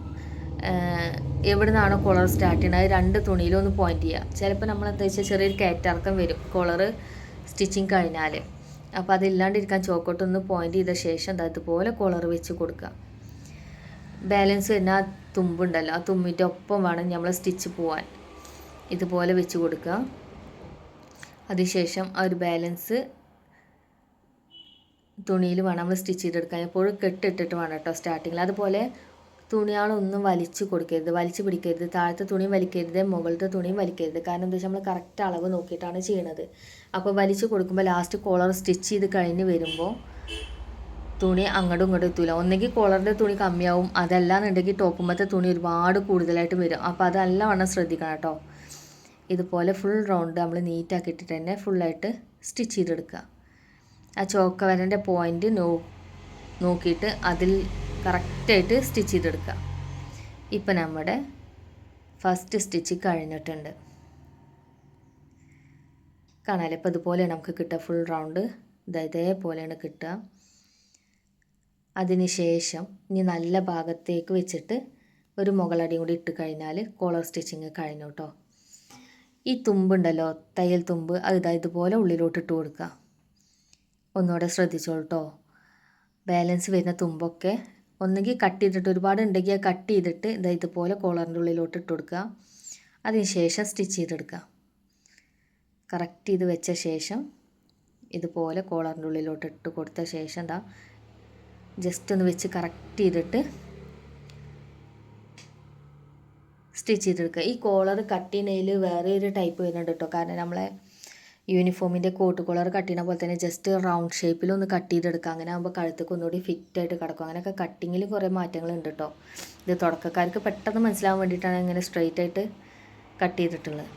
എവിടെ നിന്നാണോ കോളർ സ്റ്റാർട്ട് ചെയ്യുന്നത് രണ്ട് തുണിയിലും ഒന്ന് പോയിൻ്റ് ചെയ്യുക. ചിലപ്പോൾ നമ്മൾ എന്താ വെച്ചാൽ ചെറിയൊരു കയറ്റിറക്കം വരും കോളർ സ്റ്റിച്ചിങ് കഴിഞ്ഞാൽ. അപ്പോൾ അതില്ലാണ്ടിരിക്കാൻ ചോക്കോട്ടൊന്ന് പോയിൻ്റ് ചെയ്ത ശേഷം അതുപോലെ കോളർ വെച്ച് കൊടുക്കുക. ബാലൻസ് വരുന്ന ആ തുമ്പുണ്ടല്ലോ, ആ തുമ്പിൻ്റെ ഒപ്പം വേണം നമ്മൾ സ്റ്റിച്ച് പോവാൻ. ഇതുപോലെ വെച്ച് കൊടുക്കുക. അതിനുശേഷം ആ ഒരു ബാലൻസ് തുണിയിൽ വേണം നമ്മൾ സ്റ്റിച്ച് ചെയ്തെടുക്കാൻ. എപ്പോഴും കെട്ടിട്ടിട്ട് വേണം കേട്ടോ സ്റ്റാർട്ടിങ്ങിൽ. അതുപോലെ തുണികളൊന്നും വലിച്ചു കൊടുക്കരുത്, വലിച്ചു പിടിക്കരുത്. താഴത്തെ തുണിയും വലിക്കരുത്, മുകളിലത്തെ തുണിയും വലിക്കരുത്. കാരണം എന്താ വെച്ചാൽ നമ്മൾ കറക്റ്റ് അളവ് നോക്കിയിട്ടാണ് ചെയ്യണത്. അപ്പോൾ വലിച്ചു കൊടുക്കുമ്പോൾ ലാസ്റ്റ് കോളർ സ്റ്റിച്ച് ചെയ്ത് കഴിഞ്ഞ് വരുമ്പോൾ തുണി അങ്ങോട്ടും ഇങ്ങോട്ടും എത്തൂല. ഒന്നെങ്കിൽ കോളറിൻ്റെ തുണി കമ്മിയാവും, അതല്ലാന്നുണ്ടെങ്കിൽ ടോപ്പുമ്പത്തെ തുണി ഒരുപാട് കൂടുതലായിട്ട് വരും. അപ്പോൾ അതല്ല വേണം ശ്രദ്ധിക്കണം കേട്ടോ. ഇതുപോലെ ഫുൾ റൗണ്ട് നമ്മൾ നീറ്റാക്കിയിട്ടിട്ട് തന്നെ ഫുള്ളായിട്ട് സ്റ്റിച്ച് ചെയ്തെടുക്കുക. ആ ചോക്ക വരൻ്റെ പോയിൻ്റ് നോക്കിയിട്ട് അതിൽ കറക്റ്റായിട്ട് സ്റ്റിച്ച് ചെയ്തെടുക്കുക. ഇപ്പം നമ്മുടെ ഫസ്റ്റ് സ്റ്റിച്ച് കഴിഞ്ഞിട്ടുണ്ട്. കാണാമല്ലോ, ഇപ്പോൾ ഇതുപോലെയാണ് നമുക്ക് കിട്ടുക. ഫുൾ റൗണ്ട് ഇതേപോലെയാണ് കിട്ടുക. അതിന് ശേഷം ഇനി നല്ല ഭാഗത്തേക്ക് വെച്ചിട്ട് ഒരു മുകളടിയും കൂടി ഇട്ട് കഴിഞ്ഞാൽ കോളർ സ്റ്റിച്ചിങ് കഴിഞ്ഞു കേട്ടോ. ഈ തുമ്പുണ്ടല്ലോ, തയ്യൽ തുമ്പ്, അത് ഇതുപോലെ ഉള്ളിലോട്ട് ഇട്ട് കൊടുക്കുക. ഒന്നുകൂടെ ശ്രദ്ധിച്ചോളൂ കേട്ടോ. ബാലൻസ് വരുന്ന തുമ്പൊക്കെ ഒന്നുകിൽ കട്ട് ചെയ്തിട്ട്, ഒരുപാട് ഉണ്ടെങ്കിൽ കട്ട് ചെയ്തിട്ട് ഇതുപോലെ കോളറിൻ്റെ ഉള്ളിലോട്ട് ഇട്ട് കൊടുക്കുക. അതിന് ശേഷം സ്റ്റിച്ച് ചെയ്തെടുക്കുക. കറക്റ്റ് ചെയ്ത് വെച്ച ശേഷം ഇതുപോലെ കോളറിൻ്റെ ഉള്ളിലോട്ട് ഇട്ട് കൊടുത്ത ശേഷം ജസ്റ്റ് ഒന്ന് വെച്ച് കറക്റ്റ് ചെയ്തിട്ട് സ്റ്റിച്ച് ചെയ്തെടുക്കുക. ഈ കോളർ കട്ട് ചെയ്യുന്നതിൽ വേറെ ഒരു ടൈപ്പ് വരുന്നുണ്ട് കേട്ടോ. കാരണം നമ്മളെ യൂണിഫോമിൻ്റെ കോട്ട് കോളർ കട്ട് ചെയ്യുന്ന പോലെ തന്നെ ജസ്റ്റ് റൗണ്ട് ഷേപ്പിലൊന്ന് കട്ട് ചെയ്തെടുക്കുക. അങ്ങനെ ആകുമ്പോൾ കഴുത്തൊക്കെ ഒന്നുകൂടി ഫിറ്റായിട്ട് കിടക്കും. അങ്ങനെയൊക്കെ കട്ടിങ്ങിൽ കുറേ മാറ്റങ്ങളുണ്ട് കേട്ടോ. ഇത് തുടക്കക്കാർക്ക് പെട്ടെന്ന് മനസ്സിലാവാൻ വേണ്ടിയിട്ടാണ് ഇങ്ങനെ സ്ട്രെയിറ്റ് ആയിട്ട് കട്ട് ചെയ്തിട്ടുള്ളത്.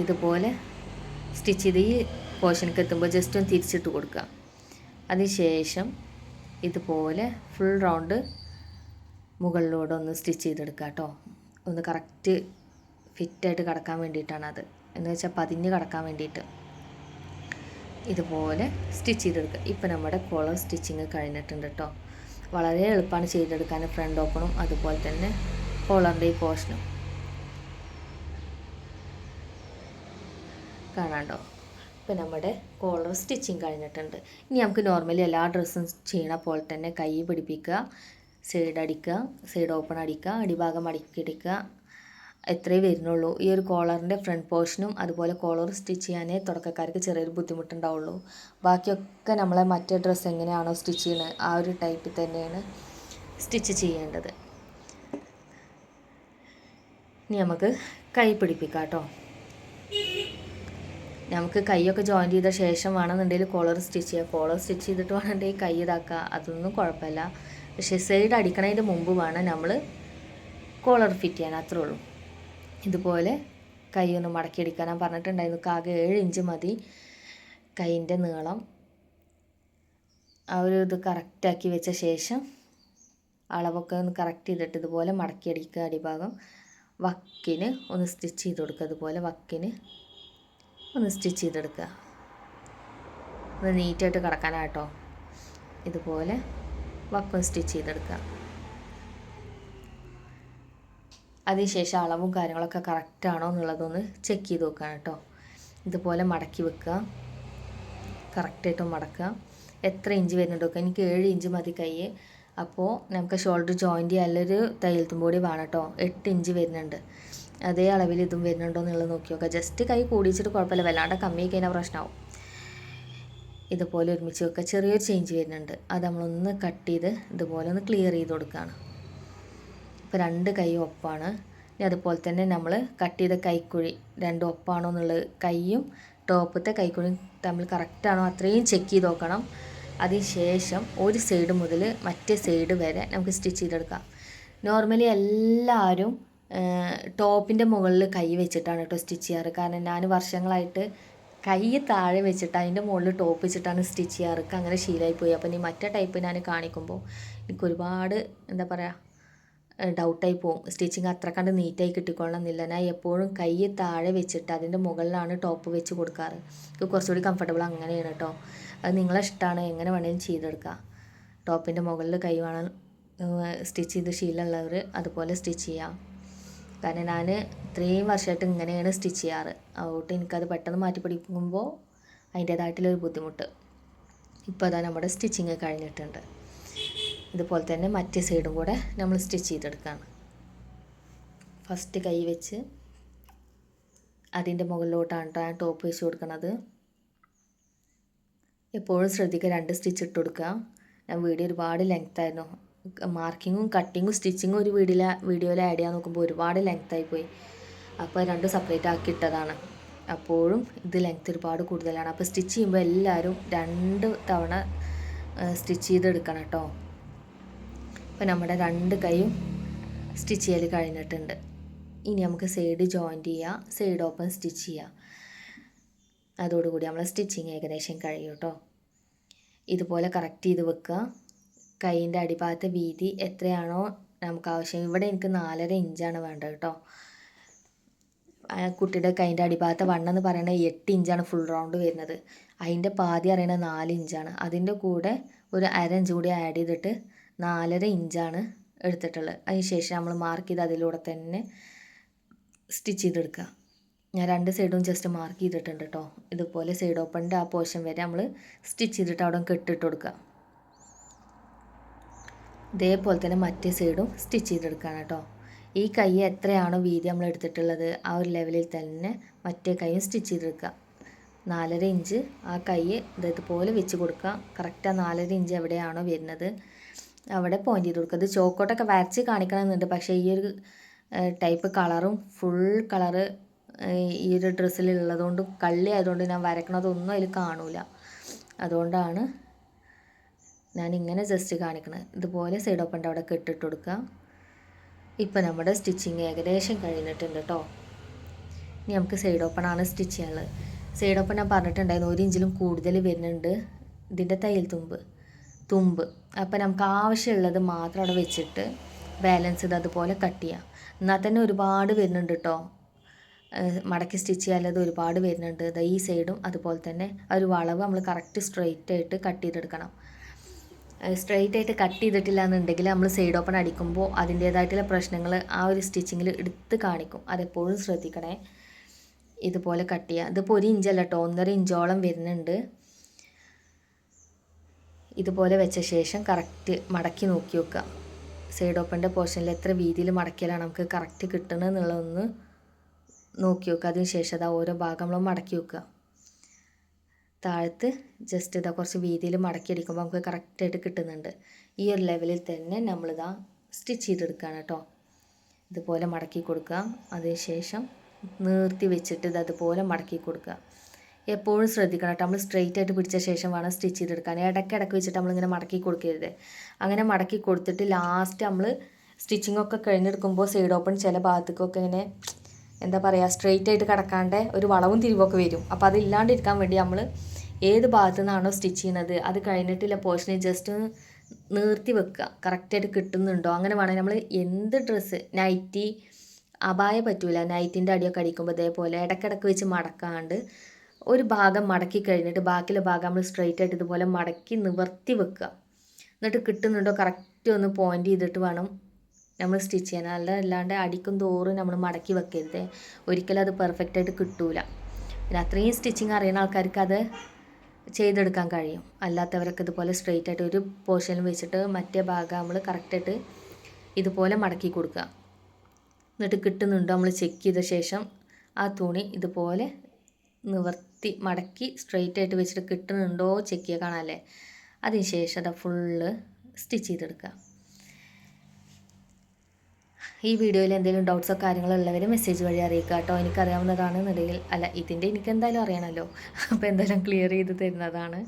ഇതുപോലെ സ്റ്റിച്ച് ചെയ്ത് ഈ പോർഷനിലേക്ക് എത്തുമ്പോൾ ജസ്റ്റ് ഒന്ന് തിരിച്ചിട്ട് കൊടുക്കുക. അതിനുശേഷം ഇതുപോലെ ഫുൾ റൗണ്ട് മുകളിലൂടെ ഒന്ന് സ്റ്റിച്ച് ചെയ്തെടുക്കുക കേട്ടോ. ഒന്ന് കറക്റ്റ് ഫിറ്റായിട്ട് കിടക്കാൻ വേണ്ടിയിട്ടാണ് അത്, എന്ന് വെച്ചാൽ പതിഞ്ഞ് കിടക്കാൻ വേണ്ടിയിട്ട് ഇതുപോലെ സ്റ്റിച്ച് ചെയ്തെടുക്കുക. ഇപ്പം നമ്മുടെ കോളർ സ്റ്റിച്ചിങ് കഴിഞ്ഞിട്ടുണ്ട് കേട്ടോ. വളരെ എളുപ്പമാണ് ചെയ്തെടുക്കാൻ. ഫ്രണ്ട് ഓപ്പണും അതുപോലെ തന്നെ കോളറിൻ്റെ ഈ പോർഷനും കാണാണ്ടോ. ഇപ്പം നമ്മുടെ കോളർ സ്റ്റിച്ചിങ് കഴിഞ്ഞിട്ടുണ്ട്. ഇനി നമുക്ക് നോർമലി എല്ലാ ഡ്രസ്സും ചെയ്യണ പോലെ തന്നെ കൈ പിടിപ്പിക്കുക, സൈഡ് അടിക്കുക, സൈഡ് ഓപ്പൺ അടിക്കുക, അടിഭാഗം അടിക്കുക. എത്രയേ വരുന്നുള്ളൂ. ഈ ഒരു കോളറിൻ്റെ ഫ്രണ്ട് പോർഷനും അതുപോലെ കോളർ സ്റ്റിച്ച് ചെയ്യാനേ തുടക്കക്കാർക്ക് ചെറിയൊരു ബുദ്ധിമുട്ടുണ്ടാവുള്ളൂ. ബാക്കിയൊക്കെ നമ്മളെ മറ്റേ ഡ്രസ്സ് എങ്ങനെയാണോ സ്റ്റിച്ച് ചെയ്യുന്നത് ആ ഒരു ടൈപ്പിൽ തന്നെയാണ് സ്റ്റിച്ച് ചെയ്യേണ്ടത്. ഇനി നമുക്ക് കൈ പിടിപ്പിക്കാം കേട്ടോ. നമുക്ക് കൈയൊക്കെ ജോയിൻ ചെയ്ത ശേഷം വേണമെന്നുണ്ടെങ്കിൽ കോളർ സ്റ്റിച്ച് ചെയ്യുക. കോളർ സ്റ്റിച്ച് ചെയ്തിട്ട് വേണമെന്നുണ്ടെങ്കിൽ കൈ ഇതാക്കുക, അതൊന്നും കുഴപ്പമില്ല. പക്ഷേ സൈഡ് അടിക്കണതിൻ്റെ മുമ്പ് വേണം നമ്മൾ കോളർ ഫിറ്റ് ചെയ്യാൻ, അത്രേ ഉള്ളൂ. ഇതുപോലെ കൈ ഒന്ന് മടക്കിയെടുക്കാൻ ഞാൻ പറഞ്ഞിട്ടുണ്ടായിരുന്നു. ആകെ 7 ഇഞ്ച് മതി കൈയിൻ്റെ നീളം. ആ ഒരു ഇത് കറക്റ്റാക്കി വെച്ച ശേഷം അളവൊക്കെ ഒന്ന് കറക്റ്റ് ചെയ്തിട്ട് ഇതുപോലെ മടക്കിയടിക്കുക. അടിഭാഗം വക്കിന് ഒന്ന് സ്റ്റിച്ച് ചെയ്ത് കൊടുക്കുക. അതുപോലെ വക്കിന് ഒന്ന് സ്റ്റിച്ച് ചെയ്തെടുക്കുക. ഒന്ന് നീറ്റായിട്ട് കിടക്കാനാട്ടോ. ഇതുപോലെ വക്കും സ്റ്റിച്ച് ചെയ്തെടുക്കുക. അതിനുശേഷം അളവും കാര്യങ്ങളൊക്കെ കറക്റ്റാണോ എന്നുള്ളതൊന്ന് ചെക്ക് ചെയ്ത് നോക്കാം കേട്ടോ. ഇതുപോലെ മടക്കി വെക്കുക, കറക്റ്റായിട്ട് മടക്കുക. എത്ര ഇഞ്ച് വരുന്നുണ്ട് നോക്കുക. എനിക്ക് 7 ഇഞ്ച് മതി കൈ. അപ്പോൾ നമുക്ക് ഷോൾഡർ ജോയിൻറ്റ് ചെയ്യാനുള്ളൊരു തയ്യൽ തുമ്പൂടി വേണം കേട്ടോ. 8 ഇഞ്ച് വരുന്നുണ്ട്. അതേ അളവിൽ ഇതും വരുന്നുണ്ടോ എന്നുള്ളത് നോക്കി നോക്കുക. ജസ്റ്റ് കൈ കൂടിച്ചിട്ട് കുഴപ്പമില്ല, വല്ലാണ്ട് കമ്മി കഴിഞ്ഞാൽ പ്രശ്നമാവും. ഇതുപോലെ ഒരുമിച്ച് വെക്കുക. ചെറിയൊരു ചേഞ്ച് വരുന്നുണ്ട്, അത് നമ്മളൊന്ന് കട്ട് ചെയ്ത് ഇതുപോലെ ഒന്ന് ക്ലിയർ ചെയ്ത് കൊടുക്കുകയാണ്. ഇപ്പോൾ 2 കൈയും ഒപ്പാണ്. ഇനി അതുപോലെ തന്നെ നമ്മൾ കട്ട് ചെയ്ത കൈക്കുഴി 2 ഒപ്പാണോ എന്നുള്ളത്, കൈയും ടോപ്പത്തെ കൈക്കുഴിയും തമ്മിൽ കറക്റ്റാണോ അത്രയും ചെക്ക് ചെയ്ത് നോക്കണം. അതിന് ശേഷം ഒരു സൈഡ് മുതൽ മറ്റേ സൈഡ് വരെ നമുക്ക് സ്റ്റിച്ച് ചെയ്തെടുക്കാം. നോർമലി എല്ലാവരും ടോപ്പിൻ്റെ മുകളിൽ കൈ വെച്ചിട്ടാണ് കേട്ടോ സ്റ്റിച്ച് ചെയ്യാറ്. കാരണം ഞാൻ വർഷങ്ങളായിട്ട് കൈ താഴെ വെച്ചിട്ട് അതിൻ്റെ മുകളിൽ ടോപ്പ് വെച്ചിട്ടാണ് സ്റ്റിച്ച് ചെയ്യാറ്. അങ്ങനെ ശീലമായിപ്പോയി. അപ്പോൾ ഇനി മറ്റേ ടൈപ്പ് ഞാൻ കാണിക്കുമ്പോൾ എനിക്കൊരുപാട് എന്താ പറയുക ഡൗട്ടായി പോകും. സ്റ്റിച്ചിങ് അത്ര കണ്ട് നീറ്റായി കിട്ടിക്കൊള്ളണമെന്നില്ല. ഞാൻ എപ്പോഴും കൈ താഴെ വെച്ചിട്ട് അതിൻ്റെ മുകളിലാണ് ടോപ്പ് വെച്ച് കൊടുക്കാറ്. ഇത് കുറച്ചുകൂടി കംഫർട്ടബിൾ അങ്ങനെയാണ് കേട്ടോ. അത് നിങ്ങളെ ഇഷ്ടമാണ്, എങ്ങനെ വേണമെങ്കിലും ചെയ്തെടുക്കുക. ടോപ്പിൻ്റെ മുകളിൽ കൈ വേണം സ്റ്റിച്ച് ചെയ്ത് ശീലമുള്ളവർ അതുപോലെ സ്റ്റിച്ച് ചെയ്യാം. കാരണം ഞാൻ ഇത്രയും വർഷമായിട്ട് ഇങ്ങനെയാണ് സ്റ്റിച്ച് ചെയ്യാറ്. അതുകൊണ്ട് എനിക്കത് പെട്ടെന്ന് മാറ്റി പിടിക്കുമ്പോൾ അതിൻ്റേതായിട്ടുള്ളൊരു ബുദ്ധിമുട്ട്. ഇപ്പോൾ അതാ നമ്മുടെ സ്റ്റിച്ചിങ് കഴിഞ്ഞിട്ടുണ്ട്. ഇതുപോലെ തന്നെ മറ്റേ സൈഡും കൂടെ നമ്മൾ സ്റ്റിച്ച് ചെയ്തെടുക്കുകയാണ്. ഫസ്റ്റ് കൈ വെച്ച് അതിൻ്റെ മുകളിലോട്ടാണ് ഞാൻ ടോപ്പ് വെച്ച് കൊടുക്കുന്നത്. എപ്പോഴും ശ്രദ്ധിക്കുക 2 സ്റ്റിച്ച് ഇട്ട് കൊടുക്കുക. ഞാൻ വീഡിയോ ഒരുപാട് ലെങ്ത്തായിരുന്നു. മാർക്കിങ്ങും കട്ടിങ്ങും സ്റ്റിച്ചിങ്ങും ഒരു വീഡിയോയിൽ ആഡ് ചെയ്യാൻ നോക്കുമ്പോൾ ഒരുപാട് ലെങ്ത്തായി പോയി. അപ്പോൾ 2 സെപ്പറേറ്റ് ആക്കി ഇട്ടതാണ്. അപ്പോഴും ഇത് ലെങ്ത്ത് ഒരുപാട് കൂടുതലാണ്. അപ്പോൾ സ്റ്റിച്ച് ചെയ്യുമ്പോൾ എല്ലാവരും 2 തവണ സ്റ്റിച്ച് ചെയ്തെടുക്കണം കേട്ടോ. അപ്പോൾ നമ്മുടെ 2 കൈയും സ്റ്റിച്ച് ചെയ്യൽ കഴിഞ്ഞിട്ടുണ്ട്. ഇനി നമുക്ക് സൈഡ് ജോയിൻറ്റ് ചെയ്യുക, സൈഡ് ഓപ്പൺ സ്റ്റിച്ച് ചെയ്യുക. അതോടുകൂടി നമ്മളെ സ്റ്റിച്ചിങ് ഏകദേശം കഴിയും കേട്ടോ. ഇതുപോലെ കറക്റ്റ് ചെയ്ത് വെക്കുക. കൈയിൻ്റെ അടിഭാഗത്തെ വീതി എത്രയാണോ നമുക്ക് ആവശ്യം. ഇവിടെ എനിക്ക് 4.5 ഇഞ്ചാണ് വേണ്ടത് കേട്ടോ. കുട്ടിയുടെ കൈയിൻ്റെ അടിഭാഗത്തെ വണ്ണം എന്ന് പറയുന്നത് 8 ഇഞ്ചാണ് ഫുൾ റൗണ്ട് വരുന്നത്. അതിൻ്റെ പാതി അറിയണത് 4 ഇഞ്ചാണ്. അതിൻ്റെ കൂടെ ഒരു 1/2 ഇഞ്ച് കൂടി ആഡ് ചെയ്തിട്ട് 4.5 ഇഞ്ചാണ് എടുത്തിട്ടുള്ളത്. അതിന് ശേഷം നമ്മൾ മാർക്ക് ചെയ്ത് അതിലൂടെ തന്നെ സ്റ്റിച്ച് ചെയ്തെടുക്കുക. ഞാൻ 2 സൈഡും ജസ്റ്റ് മാർക്ക് ചെയ്തിട്ടുണ്ട് കേട്ടോ. ഇതുപോലെ സൈഡ് ഓപ്പണിൻ്റെ ആ പോർഷൻ വരെ നമ്മൾ സ്റ്റിച്ച് ചെയ്തിട്ട് അവിടെ കെട്ടിട്ട് കൊടുക്കുക. ഇതേപോലെ തന്നെ മറ്റേ സൈഡും സ്റ്റിച്ച് ചെയ്തെടുക്കുകയാണ് കേട്ടോ. ഈ കൈ എത്രയാണോ വീതി നമ്മൾ എടുത്തിട്ടുള്ളത് ആ ഒരു ലെവലിൽ തന്നെ മറ്റേ കൈയും സ്റ്റിച്ച് ചെയ്തെടുക്കുക. 4.5 ഇഞ്ച് ആ കൈ ഇതുപോലെ വെച്ച് കൊടുക്കുക. കറക്റ്റ് ആ 4.5 ഇഞ്ച് എവിടെയാണോ വരുന്നത് അവിടെ പോയിൻ്റ് ചെയ്ത് കൊടുക്കുക. ഇത് ചോക്കോട്ടൊക്കെ വരച്ച് കാണിക്കണമെന്നുണ്ട്, പക്ഷേ ഈ ഒരു ടൈപ്പ് കളറും ഫുൾ കളറ് ഈ ഒരു ഡ്രസ്സിലുള്ളതുകൊണ്ട് കള്ളി ആയതുകൊണ്ട് ഞാൻ വരക്കണതൊന്നും അതിൽ കാണൂല. അതുകൊണ്ടാണ് ഞാനിങ്ങനെ ജസ്റ്റ് കാണിക്കണത്. ഇതുപോലെ സൈഡ് ഓപ്പണിൻ്റെ അവിടെ കെട്ടിട്ട് കൊടുക്കുക. ഇപ്പോൾ നമ്മുടെ സ്റ്റിച്ചിങ് ഏകദേശം കഴിഞ്ഞിട്ടുണ്ട് കേട്ടോ. ഇനി നമുക്ക് സൈഡ് ഓപ്പൺ ആണ് സ്റ്റിച്ച് ചെയ്യാനുള്ളത്. സൈഡ് ഓപ്പൺ ഞാൻ പറഞ്ഞിട്ടുണ്ടായിരുന്നു 1 ഇഞ്ചിലും കൂടുതൽ വരുന്നുണ്ട് ഇതിൻ്റെ തയ്യൽ തുമ്പ്. അപ്പോൾ നമുക്ക് ആവശ്യമുള്ളത് മാത്രം അവിടെ വെച്ചിട്ട് ബാലൻസ് ചെയ്ത് അതുപോലെ കട്ട് ചെയ്യാം. എന്നാൽ തന്നെ ഒരുപാട് വരുന്നുണ്ട് കേട്ടോ. മടക്കി സ്റ്റിച്ച് ചെയ്യാനുള്ളത് ഒരുപാട് വരുന്നുണ്ട്. ഈ സൈഡും അതുപോലെ തന്നെ ഒരു വളവ് നമ്മൾ കറക്റ്റ് സ്ട്രെയിറ്റ് ആയിട്ട് കട്ട് ചെയ്തെടുക്കണം. സ്ട്രെയിറ്റ് ആയിട്ട് കട്ട് ചെയ്തിട്ടില്ല എന്നുണ്ടെങ്കിൽ നമ്മൾ സൈഡ് ഓപ്പൺ അടിക്കുമ്പോൾ അതിൻ്റേതായിട്ടുള്ള പ്രശ്നങ്ങൾ ആ ഒരു സ്റ്റിച്ചിങ്ങിൽ എടുത്ത് കാണിക്കും. അതെപ്പോഴും ശ്രദ്ധിക്കണേ. ഇതുപോലെ കട്ട് ചെയ്യുക. ഇതിപ്പോൾ 1 ഇഞ്ചല്ല കേട്ടോ, 1.5 ഇഞ്ചോളം വരുന്നുണ്ട്. ഇതുപോലെ വെച്ച ശേഷം കറക്റ്റ് മടക്കി നോക്കി വെക്കുക. സൈഡ് ഓപ്പണിൻ്റെ പോർഷനിൽ എത്ര വീതിയിൽ മടക്കിയാലാണ് നമുക്ക് കറക്റ്റ് കിട്ടുന്നത് എന്നുള്ളതൊന്ന് നോക്കി വെക്കുക. അതിന് ശേഷം അതാ ഓരോ ഭാഗം നമ്മൾ മടക്കി വെക്കുക. താഴത്ത് ജസ്റ്റ് ഇതാ കുറച്ച് വീതിയിൽ മടക്കി അടിക്കുമ്പോൾ നമുക്ക് കറക്റ്റായിട്ട് കിട്ടുന്നുണ്ട്. ഈ ഒരു ലെവലിൽ തന്നെ നമ്മളിതാ സ്റ്റിച്ച് ചെയ്തെടുക്കുകയാണ് കേട്ടോ. ഇതുപോലെ മടക്കി കൊടുക്കുക. അതിന് ശേഷം നിർത്തി വെച്ചിട്ട് ഇത് അതുപോലെ മടക്കി കൊടുക്കുക. എപ്പോഴും ശ്രദ്ധിക്കണം കേട്ടോ, നമ്മൾ സ്ട്രെയിറ്റ് ആയിട്ട് പിടിച്ച ശേഷം വേണം സ്റ്റിച്ച് ചെയ്തെടുക്കാൻ. ഇടയ്ക്കിടയ്ക്ക് വെച്ചിട്ട് നമ്മളിങ്ങനെ മടക്കി കൊടുക്കരുത്. അങ്ങനെ മടക്കി കൊടുത്തിട്ട് ലാസ്റ്റ് നമ്മൾ സ്റ്റിച്ചിങ്ങൊക്കെ കഴിഞ്ഞെടുക്കുമ്പോൾ സൈഡ് ഓപ്പൺ ചില ഭാഗത്തേക്കൊക്കെ ഇങ്ങനെ എന്താ പറയുക സ്ട്രെയിറ്റ് ആയിട്ട് കിടക്കാണ്ട് ഒരു വളവും തിരിവൊക്കെ വരും. അപ്പോൾ അതില്ലാണ്ടിരിക്കാൻ വേണ്ടി നമ്മൾ ഏത് ഭാഗത്തു നിന്നാണോ സ്റ്റിച്ച് ചെയ്യുന്നത് അത് കഴിഞ്ഞിട്ടുള്ള പോർഷനെ ജസ്റ്റ് നിർത്തി വെക്കുക. കറക്റ്റായിട്ട് കിട്ടുന്നുണ്ടോ അങ്ങനെ വേണം. നമ്മൾ എന്ത് ഡ്രസ്സ് നൈറ്റി അപായ പറ്റൂല, നൈറ്റിൻ്റെ അടിയൊക്കെ അടിക്കുമ്പോൾ ഇതേപോലെ ഇടയ്ക്കിടയ്ക്ക് വെച്ച് മടക്കാണ്ട് ഒരു ഭാഗം മടക്കി കഴിഞ്ഞിട്ട് ബാക്കിയുള്ള ഭാഗം നമ്മൾ സ്ട്രെയിറ്റ് ആയിട്ട് ഇതുപോലെ മടക്കി നിവർത്തി വെക്കുക. എന്നിട്ട് കിട്ടുന്നുണ്ടോ കറക്റ്റ് ഒന്ന് പോയിൻ്റ് ചെയ്തിട്ട് വേണം നമ്മൾ സ്റ്റിച്ച് ചെയ്യാൻ. അല്ലാണ്ട് അടിക്കും തോറും നമ്മൾ മടക്കി വെക്കരുത്, ഒരിക്കലും അത് പെർഫെക്റ്റായിട്ട് കിട്ടൂല. പിന്നെ അത്രയും സ്റ്റിച്ചിങ് അറിയുന്ന ആൾക്കാർക്ക് അത് ചെയ്തെടുക്കാൻ കഴിയും. അല്ലാത്തവരൊക്കെ ഇതുപോലെ സ്ട്രെയിറ്റ് ആയിട്ട് ഒരു പോർഷനിൽ വെച്ചിട്ട് മറ്റേ ഭാഗം നമ്മൾ കറക്റ്റായിട്ട് ഇതുപോലെ മടക്കി കൊടുക്കുക. എന്നിട്ട് കിട്ടുന്നുണ്ടോ നമ്മൾ ചെക്ക് ചെയ്ത ശേഷം ആ തുണി ഇതുപോലെ നിവർത്തി മടക്കി സ്ട്രെയിറ്റ് ആയിട്ട് വെച്ചിട്ട് കിട്ടുന്നുണ്ടോ ചെക്ക് ചെയ്യുക, കാണാമല്ലേ. അതിന് ശേഷം അത് ഫുള്ള് സ്റ്റിച്ച് ചെയ്തെടുക്കുക. ഈ വീഡിയോയിൽ എന്തെങ്കിലും ഡൗട്ട്സോ കാര്യങ്ങളോ ഉള്ളവർ മെസ്സേജ് വഴി അറിയിക്കുക കേട്ടോ. എനിക്കറിയാവുന്നതാണെന്നുണ്ടെങ്കിൽ, അല്ല ഇതിൻ്റെ എനിക്ക് എന്തായാലും അറിയണമല്ലോ, അപ്പോൾ എന്തായാലും ക്ലിയർ ചെയ്ത് തരുന്നതാണ്.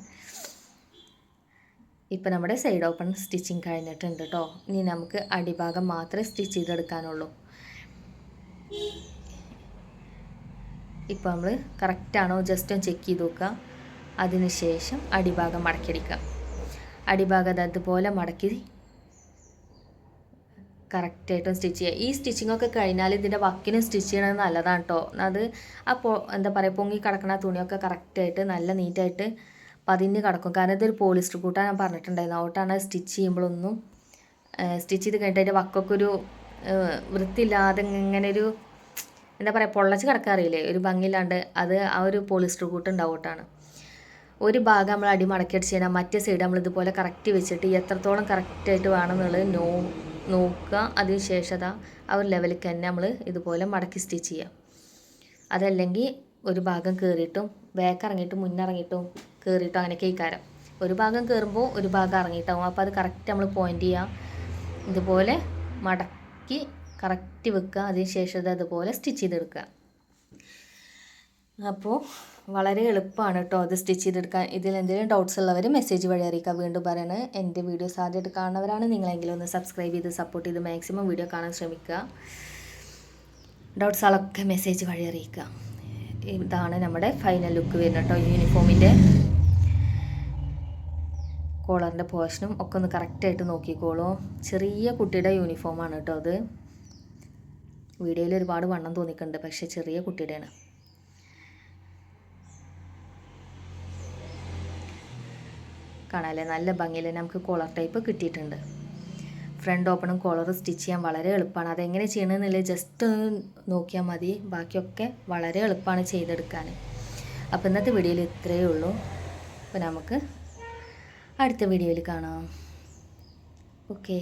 ഇപ്പം നമ്മുടെ സൈഡ് ഓപ്പൺ സ്റ്റിച്ചിങ് കഴിഞ്ഞിട്ടുണ്ട് കേട്ടോ. ഇനി നമുക്ക് അടിഭാഗം മാത്രമേ സ്റ്റിച്ച് ചെയ്തെടുക്കാനുള്ളൂ. ഇപ്പോൾ നമ്മൾ കറക്റ്റാണോ ജസ്റ്റ് ഒന്ന് ചെക്ക് ചെയ്ത് നോക്കുക. അതിന് ശേഷം അടിഭാഗം മടക്കിയെടുക്കുക. അടിഭാഗം അതുപോലെ മടക്കി കറക്റ്റായിട്ടും സ്റ്റിച്ച് ചെയ്യുക. ഈ സ്റ്റിച്ചിങ്ങൊക്കെ കഴിഞ്ഞാൽ ഇതിൻ്റെ വക്കിനും സ്റ്റിച്ച് ചെയ്യണത് നല്ലതാണ് കേട്ടോ. അത് അപ്പോൾ എന്താ പറയുക, പൊങ്ങി കിടക്കുന്ന തുണിയൊക്കെ കറക്റ്റായിട്ട് നല്ല നീറ്റായിട്ട് പതിഞ്ഞ് കിടക്കും. കാരണം ഇതൊരു പോളിസ്റ്റർ കൂട്ടാൻ ഞാൻ പറഞ്ഞിട്ടുണ്ടായിരുന്നു. അതുകൊണ്ടാണ് സ്റ്റിച്ച് ചെയ്യുമ്പോഴൊന്നും സ്റ്റിച്ച് ചെയ്ത് കഴിഞ്ഞിട്ട് അതിൻ്റെ വക്കൊക്കെ ഒരു വൃത്തിയില്ലാതെ ഇങ്ങനെ ഒരു എന്താ പറയുക പൊള്ളച്ച് കിടക്കാറില്ലേ, ഒരു ഭംഗിയില്ലാണ്ട്, അത് ആ ഒരു പോളിസ്റ്റർ കൂട്ട് ഉണ്ടാവട്ടാണ്. ഒരു ഭാഗം നമ്മൾ അടി മടക്കി അടിച്ച് കഴിഞ്ഞാൽ മറ്റേ സൈഡ് നമ്മൾ ഇതുപോലെ കറക്റ്റ് വെച്ചിട്ട് എത്രത്തോളം കറക്റ്റായിട്ട് വേണമെന്നുള്ളത് നോക്കുക. അതിന് ശേഷം ആ ഒരു ലെവലിലേക്ക് തന്നെ നമ്മൾ ഇതുപോലെ മടക്കി സ്റ്റിച്ച് ചെയ്യുക. അതല്ലെങ്കിൽ ഒരു ഭാഗം കയറിയിട്ടും ബാക്ക് ഇറങ്ങിയിട്ടും മുന്നിറങ്ങിയിട്ടും കയറിയിട്ടും അങ്ങനെയൊക്കെ ഇക്കാരം. ഒരു ഭാഗം കയറുമ്പോൾ ഒരു ഭാഗം ഇറങ്ങിയിട്ടാവും. അപ്പോൾ അത് കറക്റ്റ് നമ്മൾ പോയിൻ്റ് ചെയ്യുക. ഇതുപോലെ മടക്കി കറക്റ്റ് വെക്കുക. അതിന് ശേഷം അതുപോലെ സ്റ്റിച്ച് ചെയ്തെടുക്കുക. അപ്പോൾ വളരെ എളുപ്പമാണ് കേട്ടോ അത് സ്റ്റിച്ച് ചെയ്തെടുക്കാൻ. ഇതിൽ എന്തെങ്കിലും ഡൗട്ട്സ് ഉള്ളവർ മെസ്സേജ് വഴി അറിയിക്കുക. വീണ്ടും പറയണത്, എൻ്റെ വീഡിയോസ് ആദ്യമായിട്ട് കാണുന്നവരാണ് നിങ്ങളെങ്കിലും ഒന്ന് സബ്സ്ക്രൈബ് ചെയ്ത് സപ്പോർട്ട് ചെയ്ത് മാക്സിമം വീഡിയോ കാണാൻ ശ്രമിക്കുക. ഡൗട്ട്സുകളൊക്കെ മെസ്സേജ് വഴി അറിയിക്കുക. ഇതാണ് നമ്മുടെ ഫൈനൽ ലുക്ക് വരുന്നത് കേട്ടോ. യൂണിഫോമിൻ്റെ കോളറിൻ്റെ പോർഷനും ഒക്കെ ഒന്ന് കറക്റ്റായിട്ട് നോക്കിക്കോളൂ. ചെറിയ കുട്ടിയുടെ യൂണിഫോമാണ് കേട്ടോ അത്. വീഡിയോയിൽ ഒരുപാട് വണ്ണം തോന്നിക്കുന്നുണ്ട്, പക്ഷേ ചെറിയ കുട്ടിയുടെയാണ്. കാണാല്ലേ, നല്ല ഭംഗിയിൽ നമുക്ക് കോളർ ടൈപ്പ് കിട്ടിയിട്ടുണ്ട്. ഫ്രണ്ട് ഓപ്പണും കോളറും സ്റ്റിച്ച് ചെയ്യാൻ വളരെ എളുപ്പമാണ്. അതെങ്ങനെ ചെയ്യണമെന്നുള്ളത് ജസ്റ്റ് നോക്കിയാൽ മതി. ബാക്കിയൊക്കെ വളരെ എളുപ്പമാണ് ചെയ്തെടുക്കാൻ. അപ്പോൾ ഇന്നത്തെ വീഡിയോയിൽ ഇത്രയേ ഉള്ളൂ. അപ്പോൾ നമുക്ക് അടുത്ത വീഡിയോയിൽ കാണാം. ഓക്കേ.